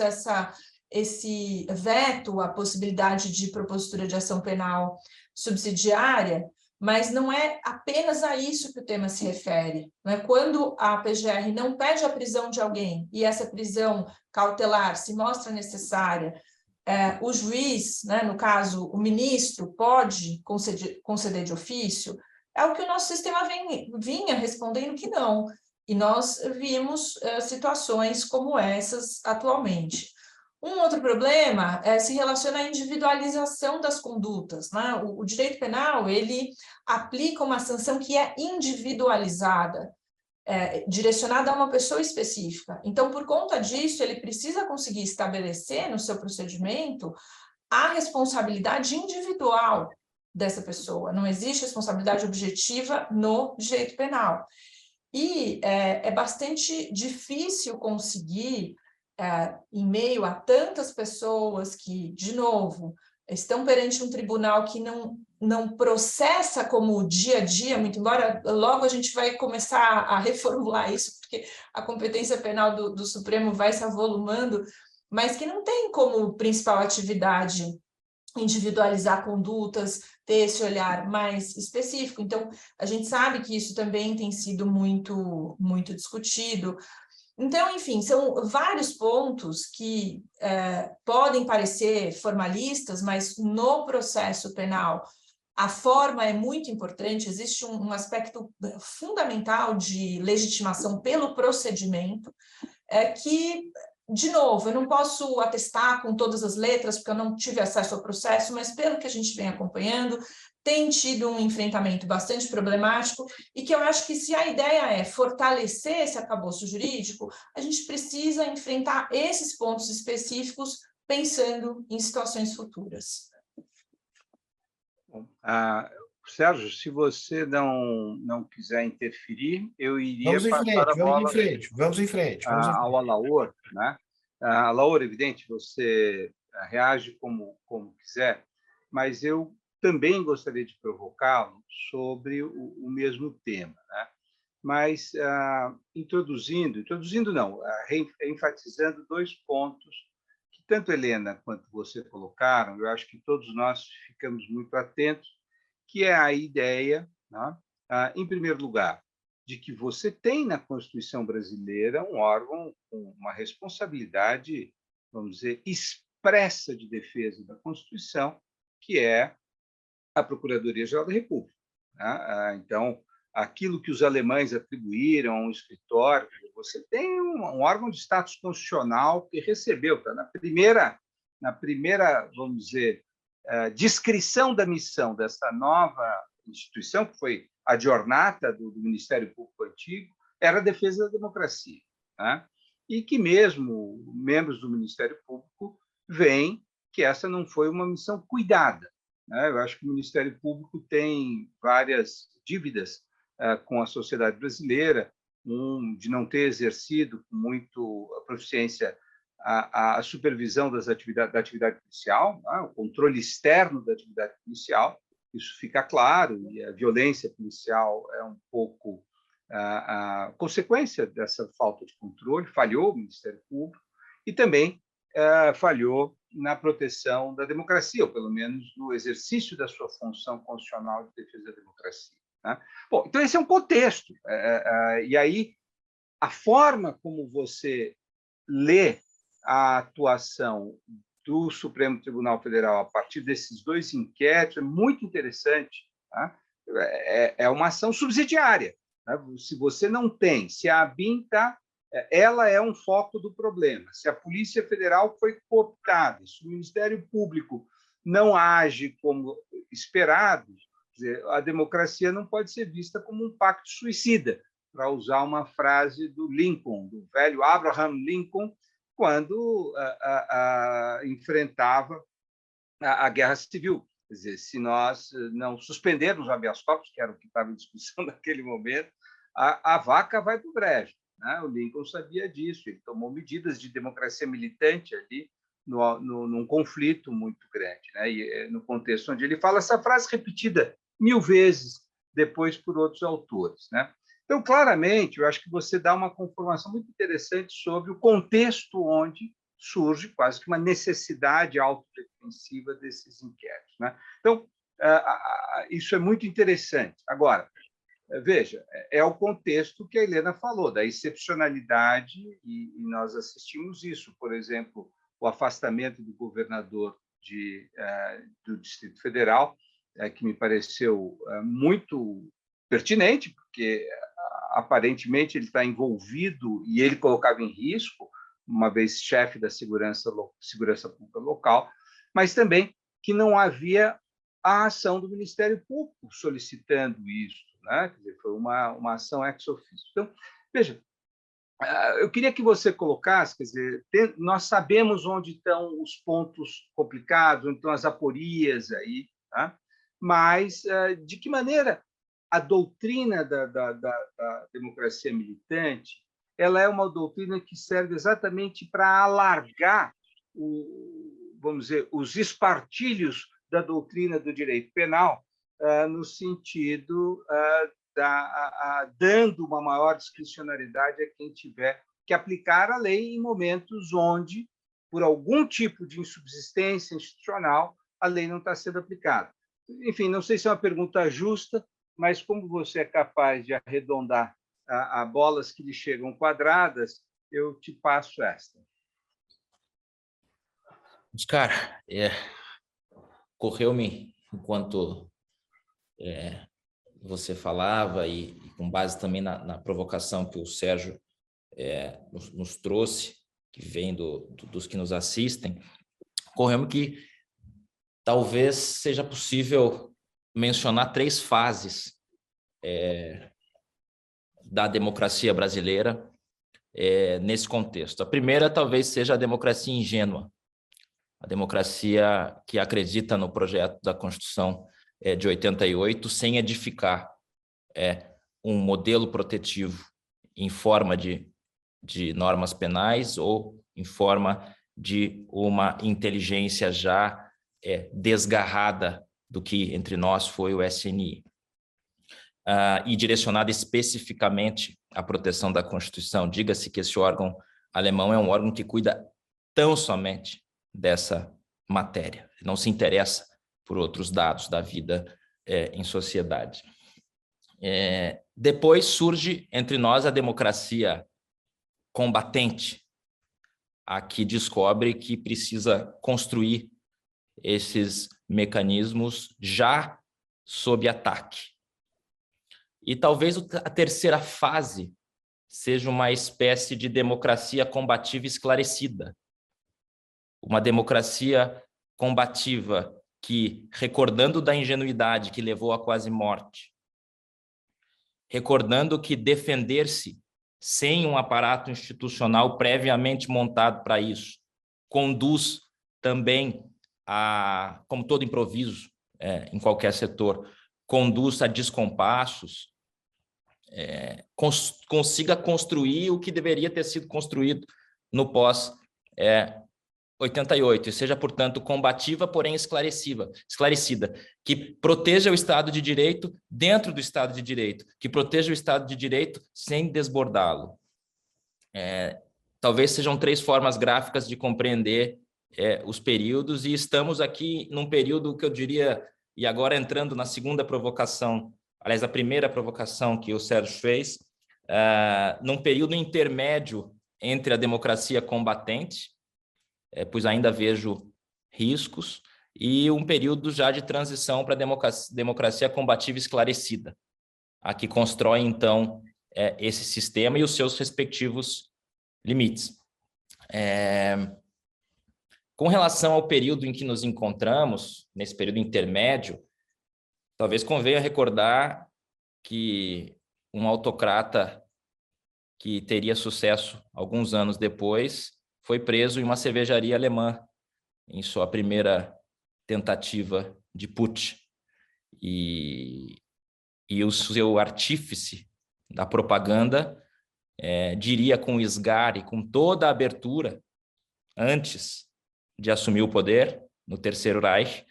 esse veto à possibilidade de propositura de ação penal subsidiária, mas não é apenas a isso que o tema se refere. Né? Quando a PGR não pede a prisão de alguém e essa prisão cautelar se mostra necessária, o juiz, né, no caso, o ministro, pode conceder de ofício, é o que o nosso sistema vinha respondendo que não. E nós vimos situações como essas atualmente. Um outro problema se relaciona à individualização das condutas. Né? O direito penal, ele aplica uma sanção que é individualizada, direcionada a uma pessoa específica. Então, por conta disso, ele precisa conseguir estabelecer no seu procedimento a responsabilidade individual dessa pessoa. Não existe responsabilidade objetiva no direito penal. E é bastante difícil conseguir, em meio a tantas pessoas que, de novo, estão perante um tribunal que não processa como o dia a dia, muito embora logo a gente vai começar a reformular isso, porque a competência penal do Supremo vai se avolumando, mas que não tem como principal atividade individualizar condutas, ter esse olhar mais específico. Então, a gente sabe que isso também tem sido muito discutido. Então, enfim, são vários pontos que podem parecer formalistas, mas no processo penal a forma é muito importante, existe um aspecto fundamental de legitimação pelo procedimento, que, de novo, eu não posso atestar com todas as letras, porque eu não tive acesso ao processo, mas pelo que a gente vem acompanhando, tem tido um enfrentamento bastante problemático e que eu acho que, se a ideia é fortalecer esse arcabouço jurídico, a gente precisa enfrentar esses pontos específicos pensando em situações futuras. Bom, Sérgio, se você não quiser interferir, eu iria passar a bola vamos em frente. ao Alaor, né? Alaor, evidente, você reage como quiser, mas eu também gostaria de provocá-lo sobre o mesmo tema, né? Mas introduzindo não, enfatizando dois pontos que tanto Helena quanto você colocaram, eu acho que todos nós ficamos muito atentos, que é a ideia, né, em primeiro lugar, de que você tem na Constituição brasileira um órgão com uma responsabilidade, vamos dizer, expressa de defesa da Constituição, que é a Procuradoria-Geral da República, né? Então, aquilo que os alemães atribuíram a um escritório, você tem um órgão de status constitucional que recebeu, tá? Na primeira, vamos dizer, descrição da missão dessa nova instituição, que foi a jornada do Ministério Público antigo, era a defesa da democracia, né? E que mesmo membros do Ministério Público veem que essa não foi uma missão cuidada, né? Eu acho que o Ministério Público tem várias dívidas com a sociedade brasileira, de não ter exercido com muito proficiência a supervisão da atividade policial, né? O controle externo da atividade policial, isso fica claro, e a violência policial é um pouco a consequência dessa falta de controle, falhou o Ministério Público, e também falhou na proteção da democracia, ou pelo menos no exercício da sua função constitucional de defesa da democracia, né? Bom, então esse é um contexto, e aí a forma como você lê a atuação do Supremo Tribunal Federal a partir desses dois inquéritos é muito interessante, tá? É uma ação subsidiária, né? Se você não tem, se a ABIN ela é um foco do problema, se a Polícia Federal foi cooptada, se o Ministério Público não age como esperado, quer dizer, a democracia não pode ser vista como um pacto suicida, para usar uma frase do Lincoln, do velho Abraham Lincoln, quando enfrentava a Guerra Civil. Quer dizer, se nós não suspendermos o habeas corpus, que era o que estava em discussão naquele momento, a vaca vai para o brejo, né? O Lincoln sabia disso, ele tomou medidas de democracia militante ali num conflito muito grande, né? E no contexto onde ele fala essa frase repetida 1000 vezes depois por outros autores, né? Então, claramente, eu acho que você dá uma conformação muito interessante sobre o contexto onde surge quase que uma necessidade autodefensiva desses inquéritos, né? Então, isso é muito interessante. Agora, veja, é o contexto que a Helena falou, da excepcionalidade, e nós assistimos isso, por exemplo, o afastamento do governador do Distrito Federal, que me pareceu muito pertinente, porque aparentemente ele está envolvido e ele colocava em risco, uma vez chefe da segurança pública local, mas também que não havia a ação do Ministério Público solicitando isso, né? Quer dizer, foi uma ação ex officio. Então, veja, eu queria que você colocasse, quer dizer, nós sabemos onde estão os pontos complicados, onde estão as aporias aí, tá? Mas de que maneira a doutrina da democracia militante, ela é uma doutrina que serve exatamente para alargar vamos dizer, os espartilhos da doutrina do direito penal, no sentido dando uma maior discricionariedade a quem tiver que aplicar a lei em momentos onde, por algum tipo de insubsistência institucional, a lei não está sendo aplicada. Enfim, não sei se é uma pergunta justa, mas como você é capaz de arredondar a bolas que lhe chegam quadradas, eu te passo esta. Oscar, ocorreu-me, enquanto você falava, e com base também na provocação que o Sérgio nos trouxe, que vem dos que nos assistem, ocorreu-me que talvez seja possível mencionar 3 fases da democracia brasileira nesse contexto. A primeira talvez seja a democracia ingênua, a democracia que acredita no projeto da Constituição de 88, sem edificar um modelo protetivo em forma de normas penais ou em forma de uma inteligência já desgarrada do que entre nós foi o SNI. E direcionada especificamente à proteção da Constituição. Diga-se que esse órgão alemão é um órgão que cuida tão somente dessa matéria, não se interessa por outros dados da vida em sociedade. Depois surge entre nós a democracia combatente, a que descobre que precisa construir esses mecanismos já sob ataque. E talvez a terceira fase seja uma espécie de democracia combativa esclarecida. Uma democracia combativa que, recordando da ingenuidade que levou à quase morte, recordando que defender-se sem um aparato institucional previamente montado para isso, conduz também como todo improviso em qualquer setor, conduz a descompassos, consiga construir o que deveria ter sido construído no pós-88, e seja, portanto, combativa, porém esclarecida, que proteja o Estado de Direito dentro do Estado de Direito, que proteja o Estado de Direito sem desbordá-lo. Talvez sejam 3 formas gráficas de compreender os períodos, e estamos aqui num período que eu diria, e agora entrando na segunda provocação, aliás, a primeira provocação que o Sérgio fez, num período intermédio entre a democracia combatente, pois ainda vejo riscos, e um período já de transição para a democracia combativa esclarecida, a que constrói, então, esse sistema e os seus respectivos limites. Com relação ao período em que nos encontramos, nesse período intermédio, talvez convenha recordar que um autocrata que teria sucesso alguns anos depois foi preso em uma cervejaria alemã em sua primeira tentativa de putsch. E o seu artífice da propaganda diria com esgar e com toda a abertura, antes de assumir o poder, no Terceiro Reich,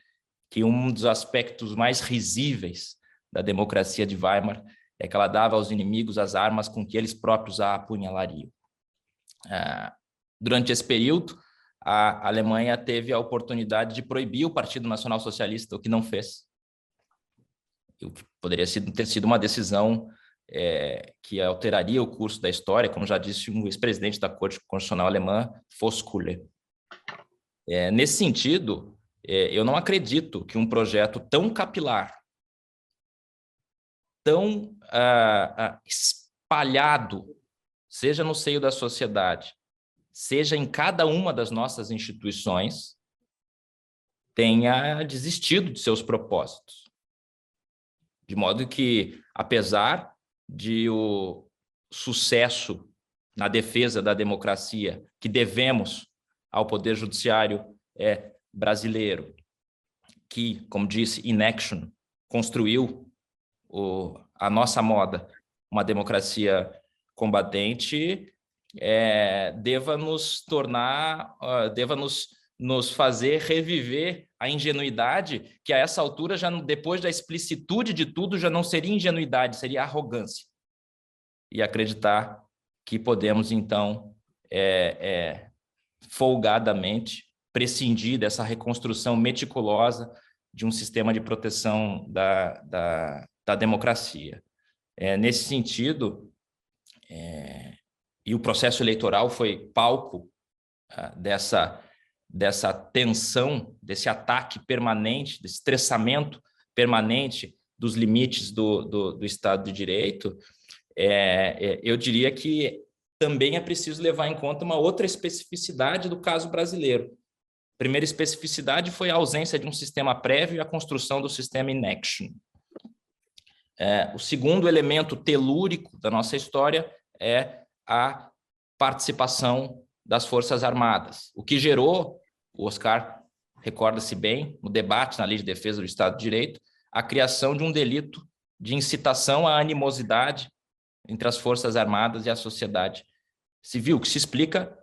que um dos aspectos mais risíveis da democracia de Weimar é que ela dava aos inimigos as armas com que eles próprios a apunhalariam. Durante esse período, a Alemanha teve a oportunidade de proibir o Partido Nacional Socialista, o que não fez. O que poderia ter sido uma decisão que alteraria o curso da história, como já disse um ex-presidente da Corte Constitucional alemã, Voskuhle. Nesse sentido, eu não acredito que um projeto tão capilar, tão espalhado, seja no seio da sociedade, seja em cada uma das nossas instituições, tenha desistido de seus propósitos. De modo que, apesar de o sucesso na defesa da democracia que devemos ao Poder Judiciário brasileiro, que, como disse, in action, construiu a nossa moda, uma democracia combatente, deva nos nos fazer reviver a ingenuidade, que a essa altura, já depois da explicitude de tudo, já não seria ingenuidade, seria arrogância. E acreditar que podemos, então, folgadamente prescindir dessa reconstrução meticulosa de um sistema de proteção da democracia. Nesse sentido, e o processo eleitoral foi palco dessa tensão, desse ataque permanente, desse estressamento permanente dos limites do Estado de Direito, eu diria que também é preciso levar em conta uma outra especificidade do caso brasileiro. A primeira especificidade foi a ausência de um sistema prévio e a construção do sistema in action. O segundo elemento telúrico da nossa história é a participação das Forças Armadas, o que gerou, o Oscar recorda-se bem, no debate na Lei de Defesa do Estado de Direito, a criação de um delito de incitação à animosidade entre as Forças Armadas e a sociedade civil, que se explica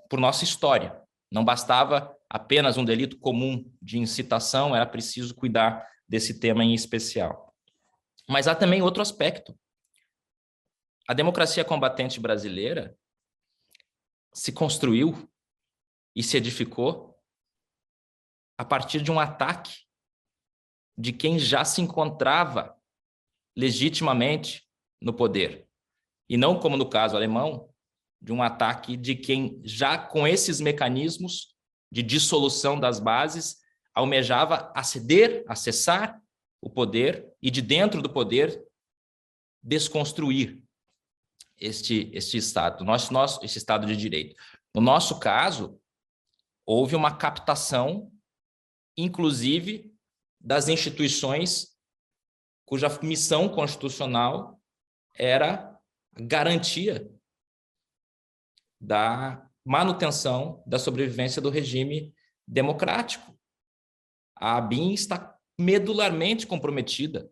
por nossa história. Não bastava apenas um delito comum de incitação, era preciso cuidar desse tema em especial. Mas há também outro aspecto. A democracia combatente brasileira se construiu e se edificou a partir de um ataque de quem já se encontrava legitimamente no poder. E não, como no caso alemão, de um ataque de quem já com esses mecanismos de dissolução das bases almejava acessar o poder e de dentro do poder desconstruir este Estado, esse Estado de Direito. No nosso caso, houve uma captação, inclusive, das instituições cuja missão constitucional era garantia da manutenção da sobrevivência do regime democrático. A ABIN está medularmente comprometida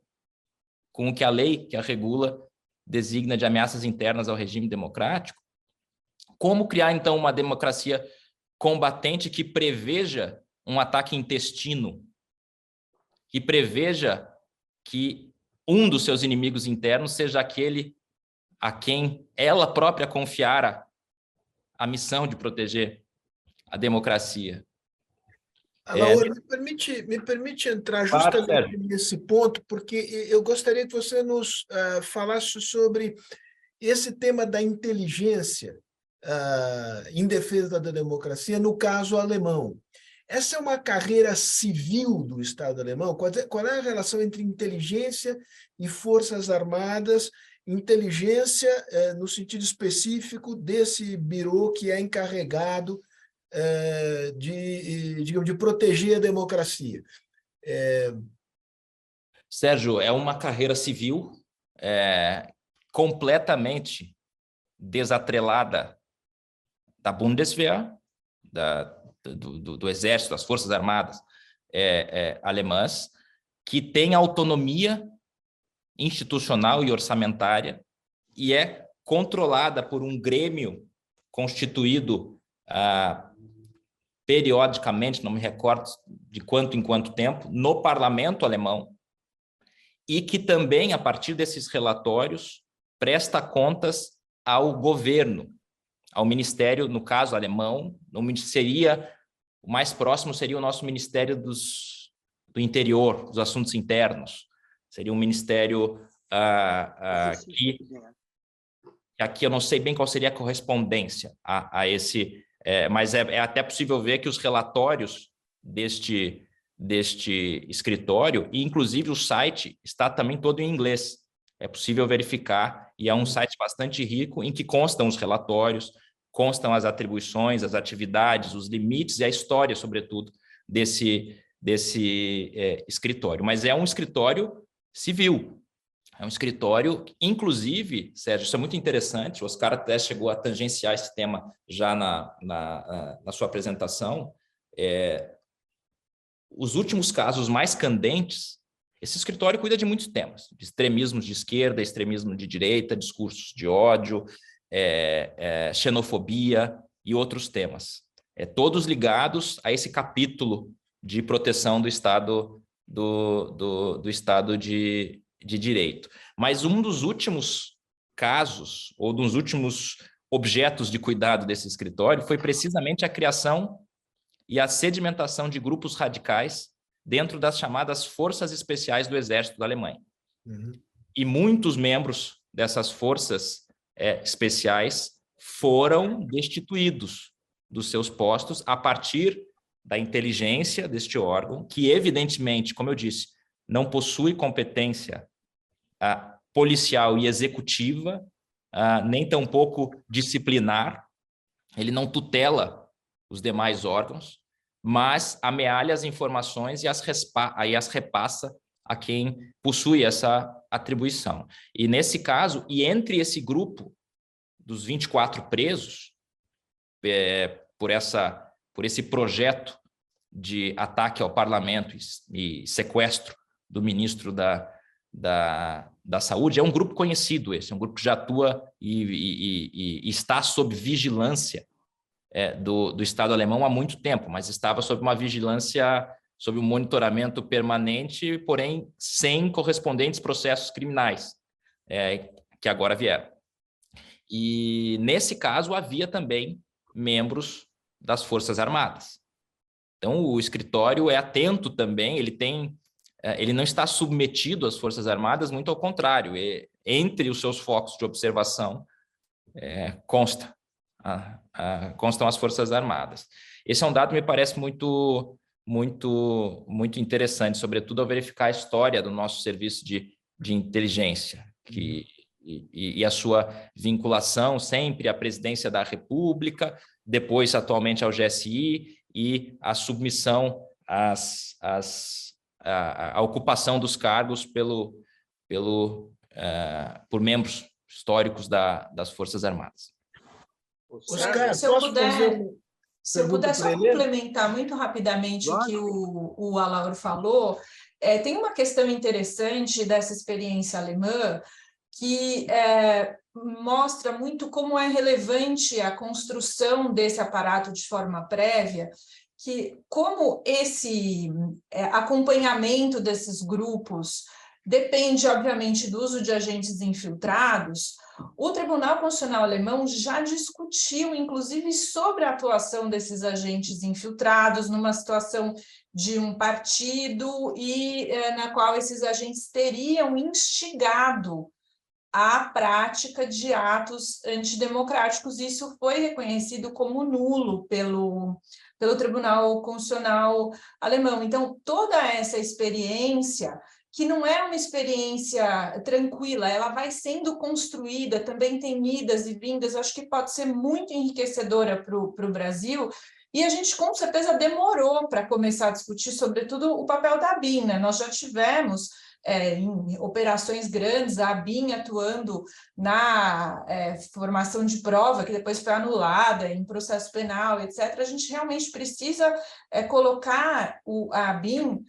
com o que a lei que a regula designa de ameaças internas ao regime democrático. Como criar, então, uma democracia combatente que preveja um ataque intestino, que preveja que um dos seus inimigos internos seja aquele a quem ela própria confiara a missão de proteger a democracia? Alaor, me permite entrar justamente nesse ponto, porque eu gostaria que você nos falasse sobre esse tema da inteligência em defesa da democracia, no caso alemão. Essa é uma carreira civil do Estado alemão? Qual é a relação entre inteligência e forças armadas? Inteligência no sentido específico desse birô que é encarregado de proteger a democracia. Sérgio, é uma carreira civil completamente desatrelada da Bundeswehr, do Exército, das Forças Armadas alemãs, que tem autonomia institucional e orçamentária e é controlada por um grêmio constituído periodicamente, não me recordo de quanto em quanto tempo, no parlamento alemão, e que também, a partir desses relatórios, presta contas ao governo, ao ministério, no caso alemão, o mais próximo seria o nosso Ministério do Interior, dos Assuntos Internos. Seria um ministério que aqui eu não sei bem qual seria a correspondência a esse, mas é até possível ver que os relatórios deste escritório, e inclusive o site está também todo em inglês, é possível verificar, e é um site bastante rico em que constam os relatórios, constam as atribuições, as atividades, os limites e a história, sobretudo, desse escritório. Mas é um escritório civil, é um escritório, inclusive, Sérgio, isso é muito interessante, o Oscar até chegou a tangenciar esse tema já na sua apresentação, os últimos casos mais candentes, esse escritório cuida de muitos temas, de extremismos de esquerda, extremismo de direita, discursos de ódio, xenofobia e outros temas. todos ligados a esse capítulo de proteção do Estado, do Estado de Direito. Mas um dos últimos casos, ou dos últimos objetos de cuidado desse escritório, foi precisamente a criação e a sedimentação de grupos radicais dentro das chamadas Forças Especiais do Exército da Alemanha. Uhum. E muitos membros dessas forças especiais foram destituídos dos seus postos a partir da inteligência deste órgão, que evidentemente, como eu disse, não possui competência policial e executiva, nem tampouco disciplinar, ele não tutela os demais órgãos, mas amealha as informações e as repassa a quem possui essa atribuição. E nesse caso, e entre esse grupo dos 24 presos, por esse projeto de ataque ao parlamento e sequestro do ministro da Saúde, é um grupo conhecido esse, é um grupo que já atua e está sob vigilância do Estado alemão há muito tempo, mas estava sob uma vigilância, sob um monitoramento permanente, porém sem correspondentes processos criminais que agora vieram. E nesse caso havia também membros das Forças Armadas. Então o escritório é atento também, ele não está submetido às Forças Armadas, muito ao contrário, entre os seus focos de observação constam as Forças Armadas. Esse é um dado que me parece muito interessante, sobretudo ao verificar a história do nosso serviço de inteligência, e a sua vinculação sempre à presidência da República, depois atualmente ao GSI, e a submissão à ocupação dos cargos por membros históricos das Forças Armadas. Oscar, se eu posso puder, fazer se eu puder só ele? complementar muito rapidamente o que o Alauro falou, tem uma questão interessante dessa experiência alemã que mostra muito como é relevante a construção desse aparato de forma prévia, que como esse acompanhamento desses grupos depende, obviamente, do uso de agentes infiltrados, o Tribunal Constitucional Alemão já discutiu, inclusive, sobre a atuação desses agentes infiltrados numa situação de um partido e na qual esses agentes teriam instigado a prática de atos antidemocráticos. Isso foi reconhecido como nulo pelo Tribunal Constitucional Alemão. Então, toda essa experiência, que não é uma experiência tranquila, ela vai sendo construída, também tem idas e vindas, acho que pode ser muito enriquecedora para o Brasil, e a gente, com certeza, demorou para começar a discutir, sobretudo, o papel da ABIN, né? Nós já tivemos em operações grandes, a ABIN atuando na formação de prova, que depois foi anulada em processo penal, etc. A gente realmente precisa colocar a ABIN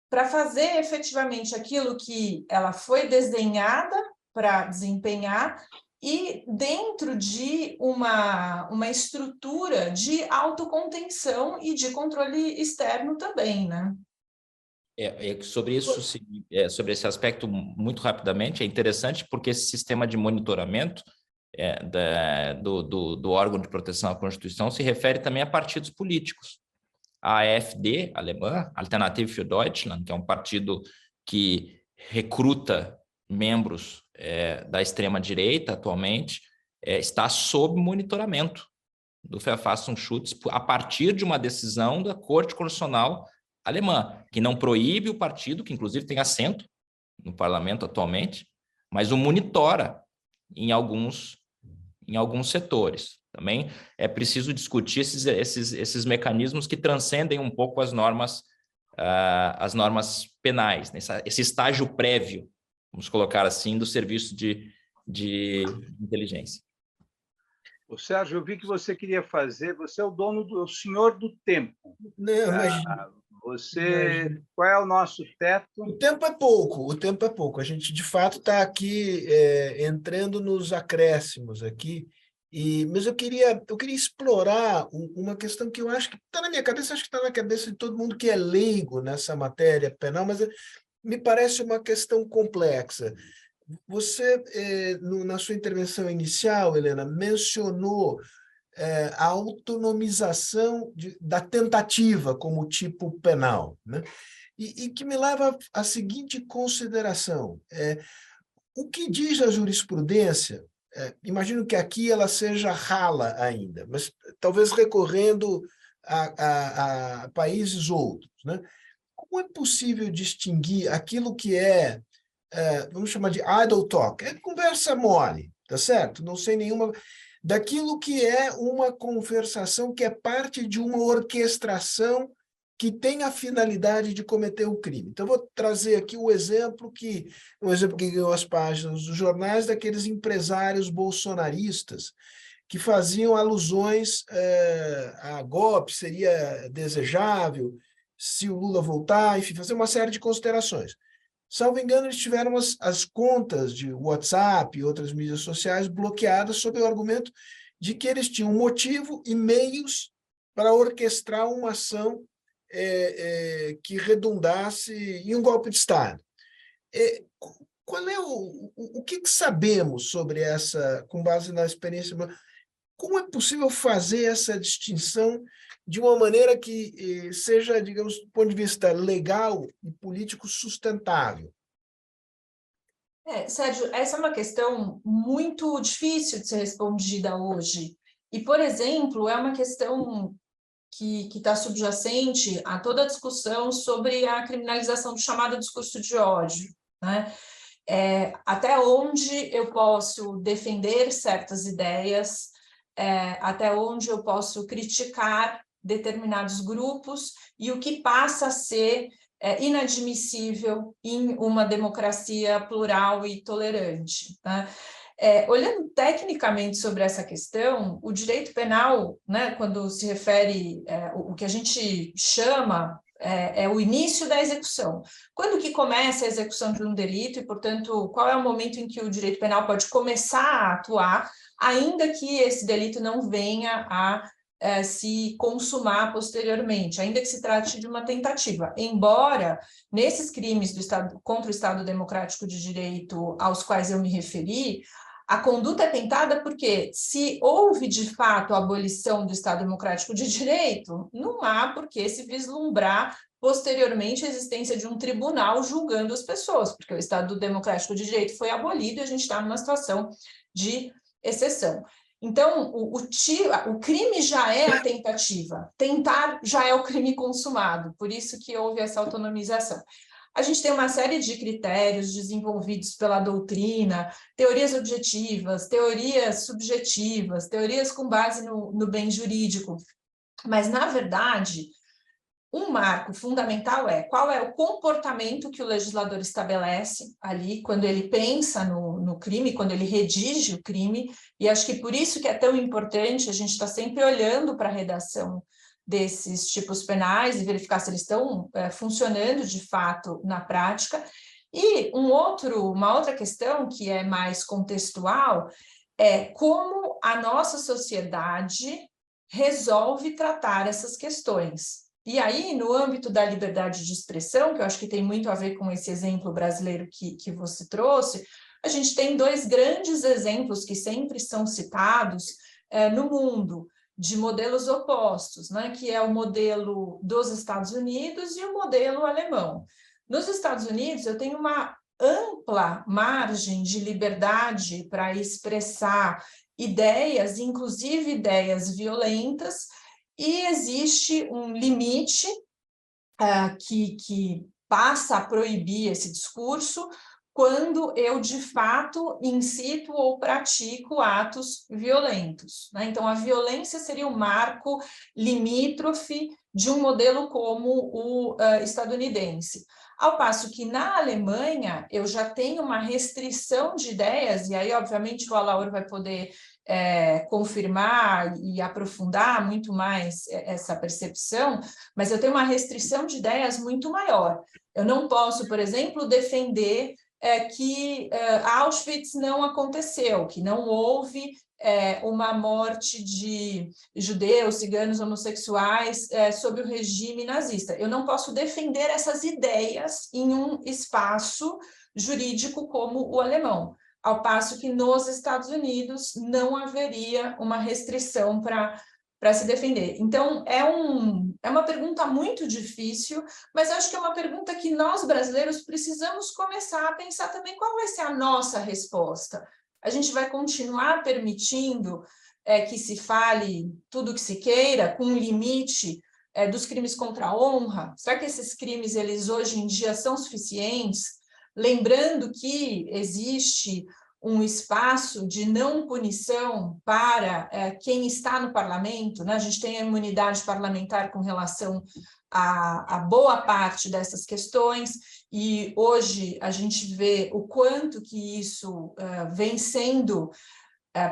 para fazer efetivamente aquilo que ela foi desenhada para desempenhar e dentro de uma estrutura de autocontenção e de controle externo também, né? Sobre isso, sobre esse aspecto, muito rapidamente, é interessante porque esse sistema de monitoramento do órgão de proteção à Constituição se refere também a partidos políticos. A AfD, alemã, Alternative für Deutschland, que é um partido que recruta membros da extrema-direita atualmente, está sob monitoramento do Verfassungsschutz a partir de uma decisão da Corte Constitucional alemã, que não proíbe o partido, que inclusive tem assento no parlamento atualmente, mas o monitora em alguns setores. Também é preciso discutir esses mecanismos que transcendem um pouco as normas penais, né? Esse estágio prévio, vamos colocar assim, do serviço de inteligência. O Sérgio, eu vi que você queria fazer, você é o senhor do tempo. Não, imagina. Qual é o nosso teto? O tempo é pouco. A gente, de fato, está aqui entrando nos acréscimos aqui Mas eu queria explorar uma questão que eu acho que está na minha cabeça, acho que está na cabeça de todo mundo que é leigo nessa matéria penal, mas me parece uma questão complexa. Você, na sua intervenção inicial, Helena, mencionou a autonomização da tentativa como tipo penal, né? E que me leva à seguinte consideração. O que diz a jurisprudência, imagino que aqui ela seja rala ainda, mas talvez recorrendo a países outros, né? Como é possível distinguir aquilo que vamos chamar de idle talk, é conversa mole, tá certo? Não sei nenhuma, daquilo que é uma conversação que é parte de uma orquestração que tem a finalidade de cometer o crime. Então, vou trazer aqui um exemplo que ganhou as páginas dos jornais daqueles empresários bolsonaristas que faziam alusões a golpe, seria desejável se o Lula voltar, enfim, fazer uma série de considerações. Salvo engano, eles tiveram as contas de WhatsApp e outras mídias sociais bloqueadas sob o argumento de que eles tinham motivo e meios para orquestrar uma ação que redundasse em um golpe de Estado. Qual é o que sabemos sobre essa, com base na experiência? Como é possível fazer essa distinção de uma maneira que seja, digamos, do ponto de vista legal e político sustentável? Sérgio, essa é uma questão muito difícil de ser respondida hoje. E, por exemplo, é uma questão que está subjacente a toda a discussão sobre a criminalização do chamado discurso de ódio, né? Até onde eu posso defender certas ideias, até onde eu posso criticar determinados grupos e o que passa a ser inadmissível em uma democracia plural e tolerante, né? Olhando tecnicamente sobre essa questão, o direito penal, né, quando se refere, o que a gente chama é o início da execução. Quando que começa a execução de um delito e, portanto, qual é o momento em que o direito penal pode começar a atuar, ainda que esse delito não venha a se consumar posteriormente, ainda que se trate de uma tentativa. Embora, nesses crimes do Estado, contra o Estado Democrático de Direito aos quais eu me referi, a conduta é tentada porque, se houve, de fato, a abolição do Estado Democrático de Direito, não há por que se vislumbrar posteriormente a existência de um tribunal julgando as pessoas, porque o Estado Democrático de Direito foi abolido e a gente está numa situação de exceção. Então, o crime já é a tentativa, tentar já é o crime consumado, por isso que houve essa autonomização. A gente tem uma série de critérios desenvolvidos pela doutrina, teorias objetivas, teorias subjetivas, teorias com base no bem jurídico, mas, na verdade, um marco fundamental qual é o comportamento que o legislador estabelece ali, quando ele pensa no crime, quando ele redige o crime, e acho que por isso que é tão importante a gente estar sempre olhando para a redação desses tipos penais e verificar se eles estão funcionando de fato na prática. E uma outra questão que é mais contextual é como a nossa sociedade resolve tratar essas questões. E aí, no âmbito da liberdade de expressão, que eu acho que tem muito a ver com esse exemplo brasileiro que você trouxe, a gente tem dois grandes exemplos que sempre são citados no mundo, de modelos opostos, né, que é o modelo dos Estados Unidos e o modelo alemão. Nos Estados Unidos, eu tenho uma ampla margem de liberdade para expressar ideias, inclusive ideias violentas, e existe um limite que passa a proibir esse discurso quando eu, de fato, incito ou pratico atos violentos, né? Então, a violência seria o marco limítrofe de um modelo como o estadunidense. Ao passo que, na Alemanha, eu já tenho uma restrição de ideias, e aí, obviamente, o Alaor vai poder confirmar e aprofundar muito mais essa percepção, mas eu tenho uma restrição de ideias muito maior. Eu não posso, por exemplo, defender que Auschwitz não aconteceu, que não houve uma morte de judeus, ciganos, homossexuais sob o regime nazista. Eu não posso defender essas ideias em um espaço jurídico como o alemão, ao passo que nos Estados Unidos não haveria uma restrição para se defender. Então, é uma pergunta muito difícil, mas acho que é uma pergunta que nós, brasileiros, precisamos começar a pensar também qual vai ser a nossa resposta. A gente vai continuar permitindo que se fale tudo o que se queira, com um limite dos crimes contra a honra? Será que esses crimes, eles hoje em dia são suficientes? Lembrando que existe um espaço de não punição para quem está no parlamento, né? A gente tem a imunidade parlamentar com relação a boa parte dessas questões, e hoje a gente vê o quanto que isso vem sendo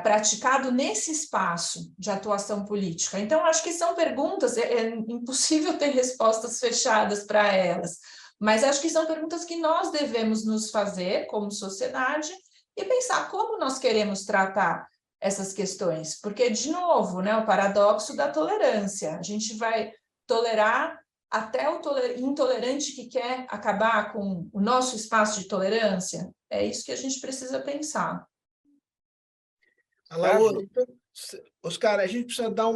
praticado nesse espaço de atuação política. Então, acho que são perguntas, é impossível ter respostas fechadas para elas, mas acho que são perguntas que nós devemos nos fazer como sociedade e pensar como nós queremos tratar essas questões, porque, de novo, né, o paradoxo da tolerância, a gente vai tolerar até o intolerante que quer acabar com o nosso espaço de tolerância. É isso que a gente precisa pensar. Alaô, então, Oscar, a gente precisa dar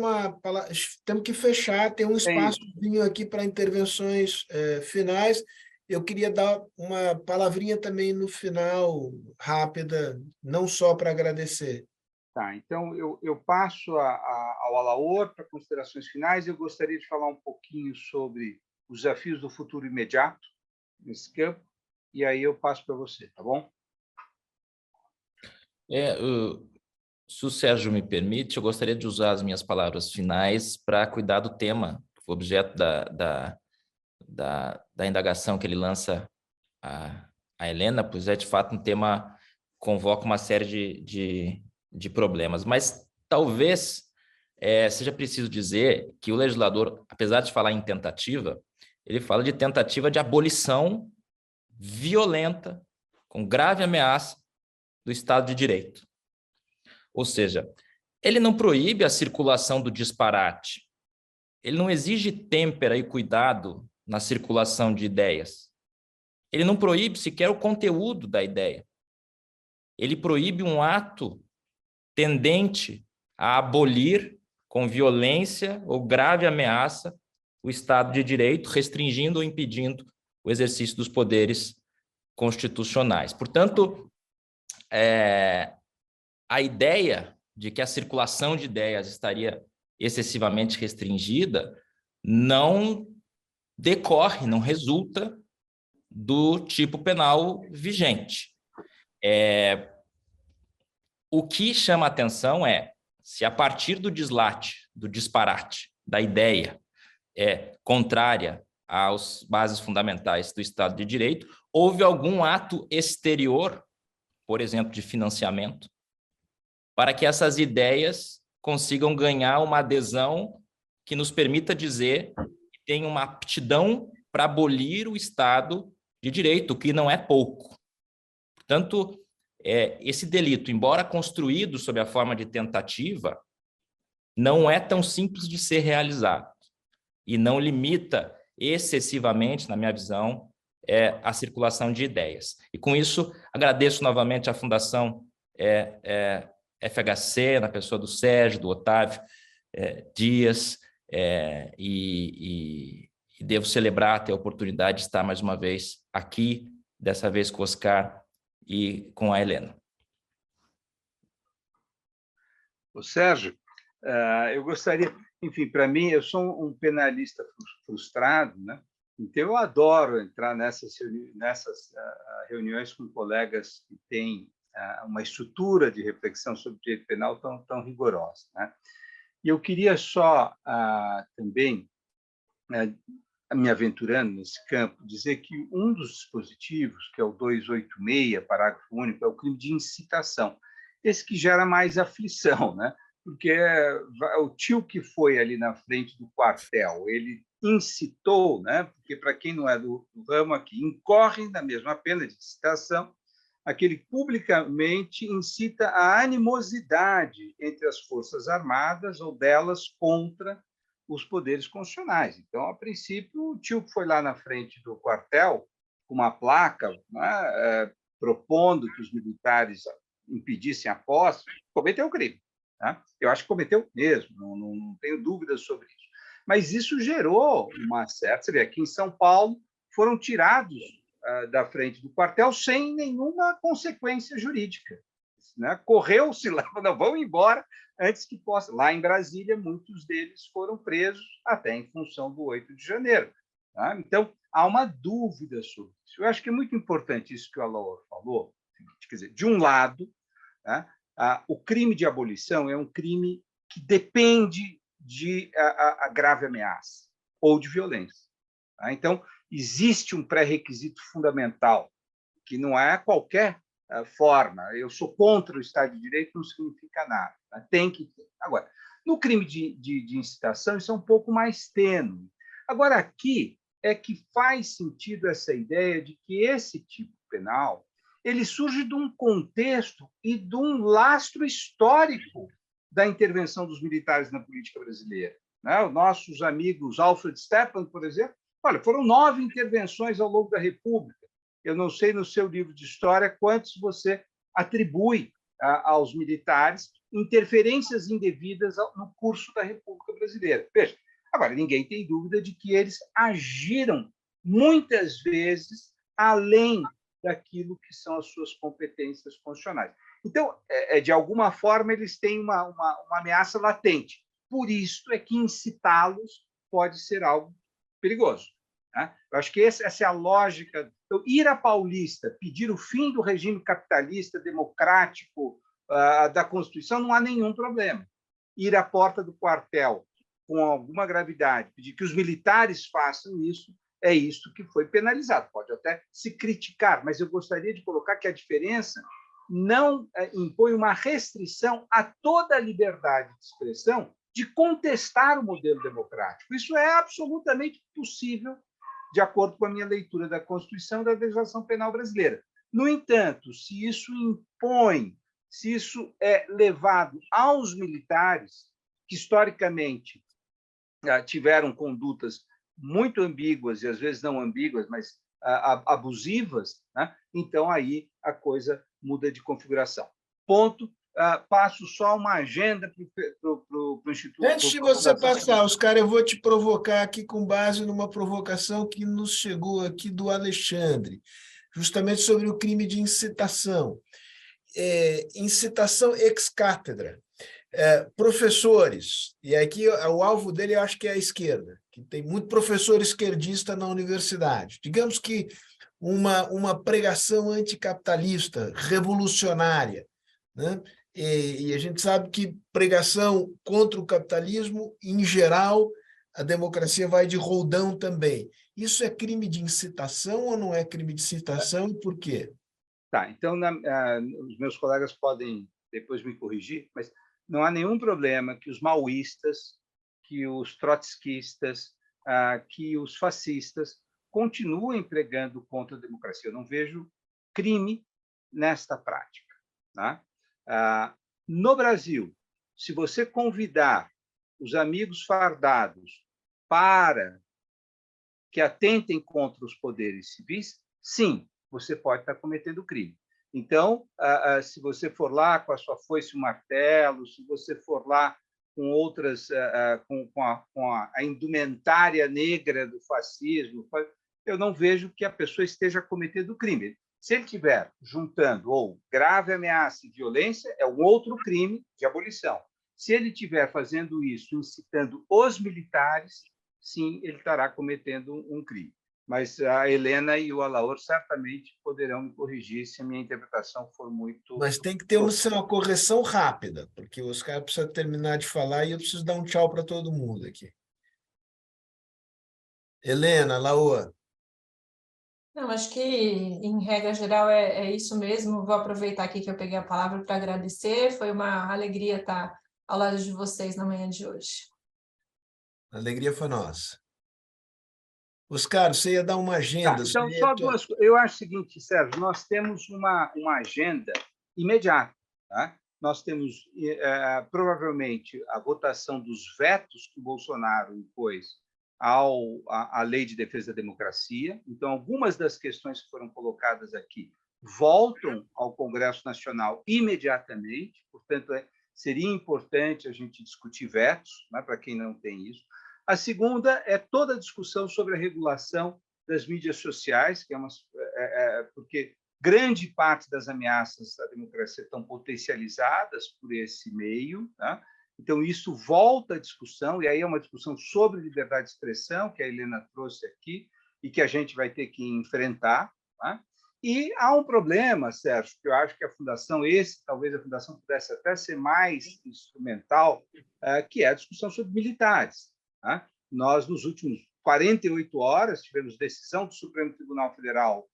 temos que fechar, tem um espaçozinho aqui para intervenções finais. Eu queria dar uma palavrinha também no final, rápida, não só para agradecer. Tá, então eu passo ao Alaor para considerações finais. Eu gostaria de falar um pouquinho sobre os desafios do futuro imediato nesse campo, e aí eu passo para você, tá bom? Se o Sérgio me permite, eu gostaria de usar as minhas palavras finais para cuidar do tema, o objeto da indagação que ele lança a Helena, pois é, de fato, um tema que convoca uma série de problemas. Mas talvez seja preciso dizer que o legislador, apesar de falar em tentativa, ele fala de tentativa de abolição violenta, com grave ameaça do Estado de Direito. Ou seja, ele não proíbe a circulação do disparate, ele não exige têmpera e cuidado na circulação de ideias, ele não proíbe sequer o conteúdo da ideia, ele proíbe um ato tendente a abolir com violência ou grave ameaça o Estado de Direito, restringindo ou impedindo o exercício dos poderes constitucionais. Portanto, a ideia de que a circulação de ideias estaria excessivamente restringida não decorre, não resulta do tipo penal vigente. O que chama a atenção é se a partir do dislate, do disparate, da ideia contrária às bases fundamentais do Estado de Direito, houve algum ato exterior, por exemplo, de financiamento, para que essas ideias consigam ganhar uma adesão que nos permita dizer que tem uma aptidão para abolir o Estado de Direito, o que não é pouco. Portanto, esse delito, embora construído sob a forma de tentativa, não é tão simples de ser realizado e não limita excessivamente, na minha visão, a circulação de ideias. E com isso, agradeço novamente à Fundação FHC, na pessoa do Sérgio, do Otávio Dias, e devo celebrar ter a oportunidade de estar mais uma vez aqui, dessa vez com o Oscar e com a Helena. O Sérgio, eu gostaria, enfim, para mim, eu sou um penalista frustrado, né? Então eu adoro entrar nessas reuniões com colegas que têm uma estrutura de reflexão sobre direito penal tão rigorosa, né? E eu queria só também, me aventurando nesse campo, dizer que um dos dispositivos, que é o 286, parágrafo único, é o crime de incitação. Esse que gera mais aflição, né? Porque o tio que foi ali na frente do quartel, ele incitou, né? Porque, para quem não é do ramo aqui, incorre na mesma pena de incitação aquele que publicamente incita a animosidade entre as Forças Armadas ou delas contra os poderes constitucionais. Então, a princípio, o tio que foi lá na frente do quartel com uma placa, né, propondo que os militares impedissem a posse, cometeu crime. Tá? Eu acho que cometeu mesmo, não tenho dúvidas sobre isso. Mas isso gerou uma certa... Você vê, aqui em São Paulo foram tirados da frente do quartel sem nenhuma consequência jurídica. Né? Correu-se lá, não, vão embora antes que possa. Lá em Brasília, muitos deles foram presos até em função do 8 de janeiro. Tá? Então, há uma dúvida sobre isso. Eu acho que é muito importante isso que o Alaor falou. Quer dizer, de um lado, né, o crime de abolição é um crime que depende de a grave ameaça ou de violência. Tá? Então, existe um pré-requisito fundamental, que não é qualquer forma. Eu sou contra o Estado de Direito, não significa nada. Tá? Tem que ter. Agora, no crime de incitação, isso é um pouco mais tênue. Agora, aqui é que faz sentido essa ideia de que esse tipo penal ele surge de um contexto e de um lastro histórico da intervenção dos militares na política brasileira. Né? Os nossos amigos Alfred Stephan, por exemplo, olha, foram 9 intervenções ao longo da República. Eu não sei no seu livro de história quantos você atribui aos militares interferências indevidas no curso da República Brasileira. Veja, agora, ninguém tem dúvida de que eles agiram muitas vezes além daquilo que são as suas competências constitucionais. Então, de alguma forma, eles têm uma ameaça latente. Por isso é que incitá-los pode ser algo perigoso. Né? Eu acho que essa é a lógica. Então, ir à Paulista, pedir o fim do regime capitalista, democrático da Constituição, não há nenhum problema. Ir à porta do quartel com alguma gravidade, pedir que os militares façam isso, é isso que foi penalizado. Pode até se criticar, mas eu gostaria de colocar que a diferença não impõe uma restrição a toda a liberdade de expressão de contestar o modelo democrático. Isso é absolutamente possível, de acordo com a minha leitura da Constituição e da legislação penal brasileira. No entanto, se isso impõe, se isso é levado aos militares, que historicamente tiveram condutas muito ambíguas, e às vezes não ambíguas, mas abusivas, né? Então aí a coisa muda de configuração. Ponto. Passo só uma agenda para o Instituto. Antes de você passar, Oscar, eu vou te provocar aqui com base numa provocação que nos chegou aqui do Alexandre, justamente sobre o crime de incitação. Incitação ex cátedra. Professores, e aqui o alvo dele eu acho que é a esquerda, que tem muito professor esquerdista na universidade. Digamos que uma pregação anticapitalista, revolucionária, né? E a gente sabe que pregação contra o capitalismo, em geral, a democracia vai de roldão também. Isso é crime de incitação ou não é crime de incitação e por quê? Tá, então os meus colegas podem depois me corrigir, mas não há nenhum problema que os maoístas, que os trotskistas, que os fascistas continuem pregando contra a democracia. Eu não vejo crime nesta prática. Tá? No Brasil, se você convidar os amigos fardados para que atentem contra os poderes civis, sim, você pode estar cometendo crime. Então, se você for lá com a sua foice e o martelo, se você for lá com outras, com a indumentária negra do fascismo, eu não vejo que a pessoa esteja cometendo crime. Se ele estiver juntando ou grave ameaça e violência, é um outro crime de abolição. Se ele estiver fazendo isso, incitando os militares, sim, ele estará cometendo um crime. Mas a Helena e o Alaor certamente poderão me corrigir se a minha interpretação for muito... Mas tem que ter uma correção rápida, porque os caras precisam terminar de falar e eu preciso dar um tchau para todo mundo aqui. Helena, Alaor. Não, acho que, em regra geral, é isso mesmo. Vou aproveitar aqui que eu peguei a palavra para agradecer. Foi uma alegria estar ao lado de vocês na manhã de hoje. A alegria foi nossa. Oscar, você ia dar uma agenda. Tá, então, só duas coisas. Eu acho o seguinte, Sérgio, nós temos uma agenda imediata. Tá? Nós temos, provavelmente, a votação dos vetos que o Bolsonaro impôs à Lei de Defesa da Democracia. Então, algumas das questões que foram colocadas aqui voltam ao Congresso Nacional imediatamente, portanto, seria importante a gente discutir vetos, né, para quem não tem isso. A segunda é toda a discussão sobre a regulação das mídias sociais, que porque grande parte das ameaças à democracia estão potencializadas por esse meio, tá? Então, isso volta à discussão, e aí é uma discussão sobre liberdade de expressão, que a Helena trouxe aqui, e que a gente vai ter que enfrentar. Tá? E há um problema, Sérgio, que eu acho que a Fundação, talvez a Fundação pudesse até ser mais instrumental, que é a discussão sobre militares. Tá? Nós, nos últimos 48 horas, tivemos decisão do Supremo Tribunal Federal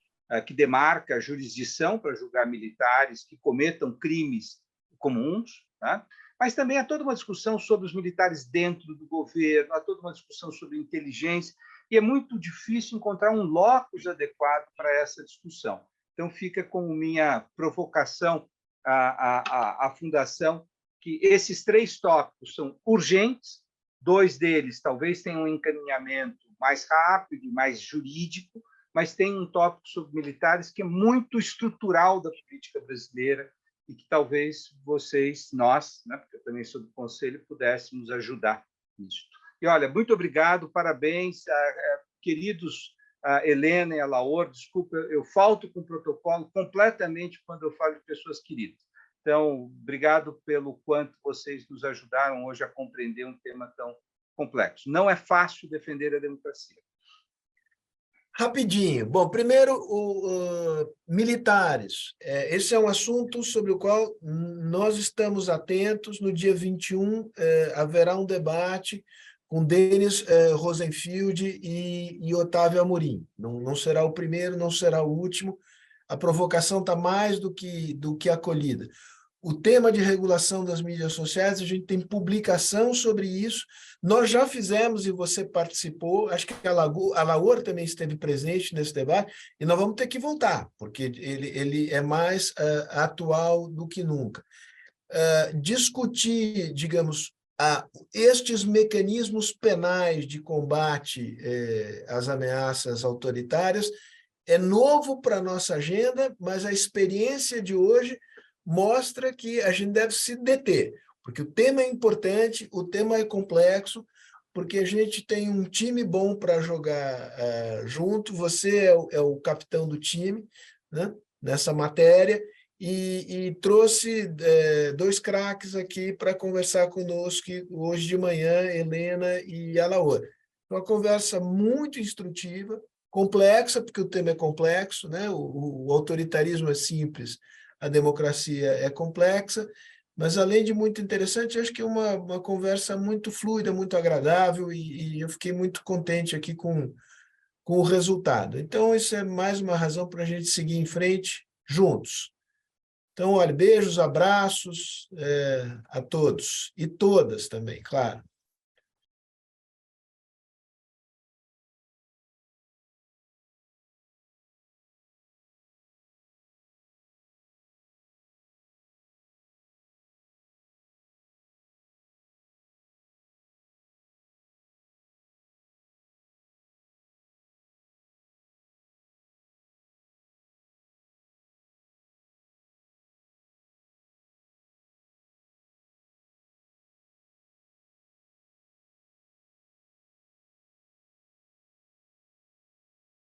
que demarca a jurisdição para julgar militares que cometam crimes comuns, tá? Mas também há toda uma discussão sobre os militares dentro do governo, há toda uma discussão sobre inteligência, e é muito difícil encontrar um locus adequado para essa discussão. Então, fica como minha provocação à Fundação que esses 3 tópicos são urgentes, 2 deles talvez tenham um encaminhamento mais rápido, mais jurídico, mas tem um tópico sobre militares que é muito estrutural da política brasileira e que talvez vocês, nós, né, porque eu também sou do Conselho, pudéssemos ajudar nisso. E, olha, muito obrigado, parabéns, queridos Helena e Alaor, desculpa, eu falto com o protocolo completamente quando eu falo de pessoas queridas. Então, obrigado pelo quanto vocês nos ajudaram hoje a compreender um tema tão complexo. Não é fácil defender a democracia. Rapidinho. Bom, primeiro, militares. Esse é um assunto sobre o qual nós estamos atentos. No dia 21, haverá um debate com Denis Rosenfield e Otávio Amorim. Não será o primeiro, não será o último. A provocação está mais do que acolhida. O tema de regulação das mídias sociais, a gente tem publicação sobre isso. Nós já fizemos, e você participou, acho que a Laor também esteve presente nesse debate, e nós vamos ter que voltar, porque ele é mais atual do que nunca. Discutir, digamos, estes mecanismos penais de combate às ameaças autoritárias é novo para a nossa agenda, mas a experiência de hoje mostra que a gente deve se deter, porque o tema é importante, o tema é complexo, porque a gente tem um time bom para jogar junto, você é o capitão do time, né, nessa matéria, e trouxe 2 craques aqui para conversar conosco hoje de manhã, Helena e Alaor. Uma conversa muito instrutiva, complexa, porque o tema é complexo, né? O autoritarismo é simples, a democracia é complexa, mas, além de muito interessante, acho que é uma conversa muito fluida, muito agradável, e eu fiquei muito contente aqui com o resultado. Então, isso é mais uma razão para a gente seguir em frente juntos. Então, olha, beijos, abraços a todos, e todas também, claro.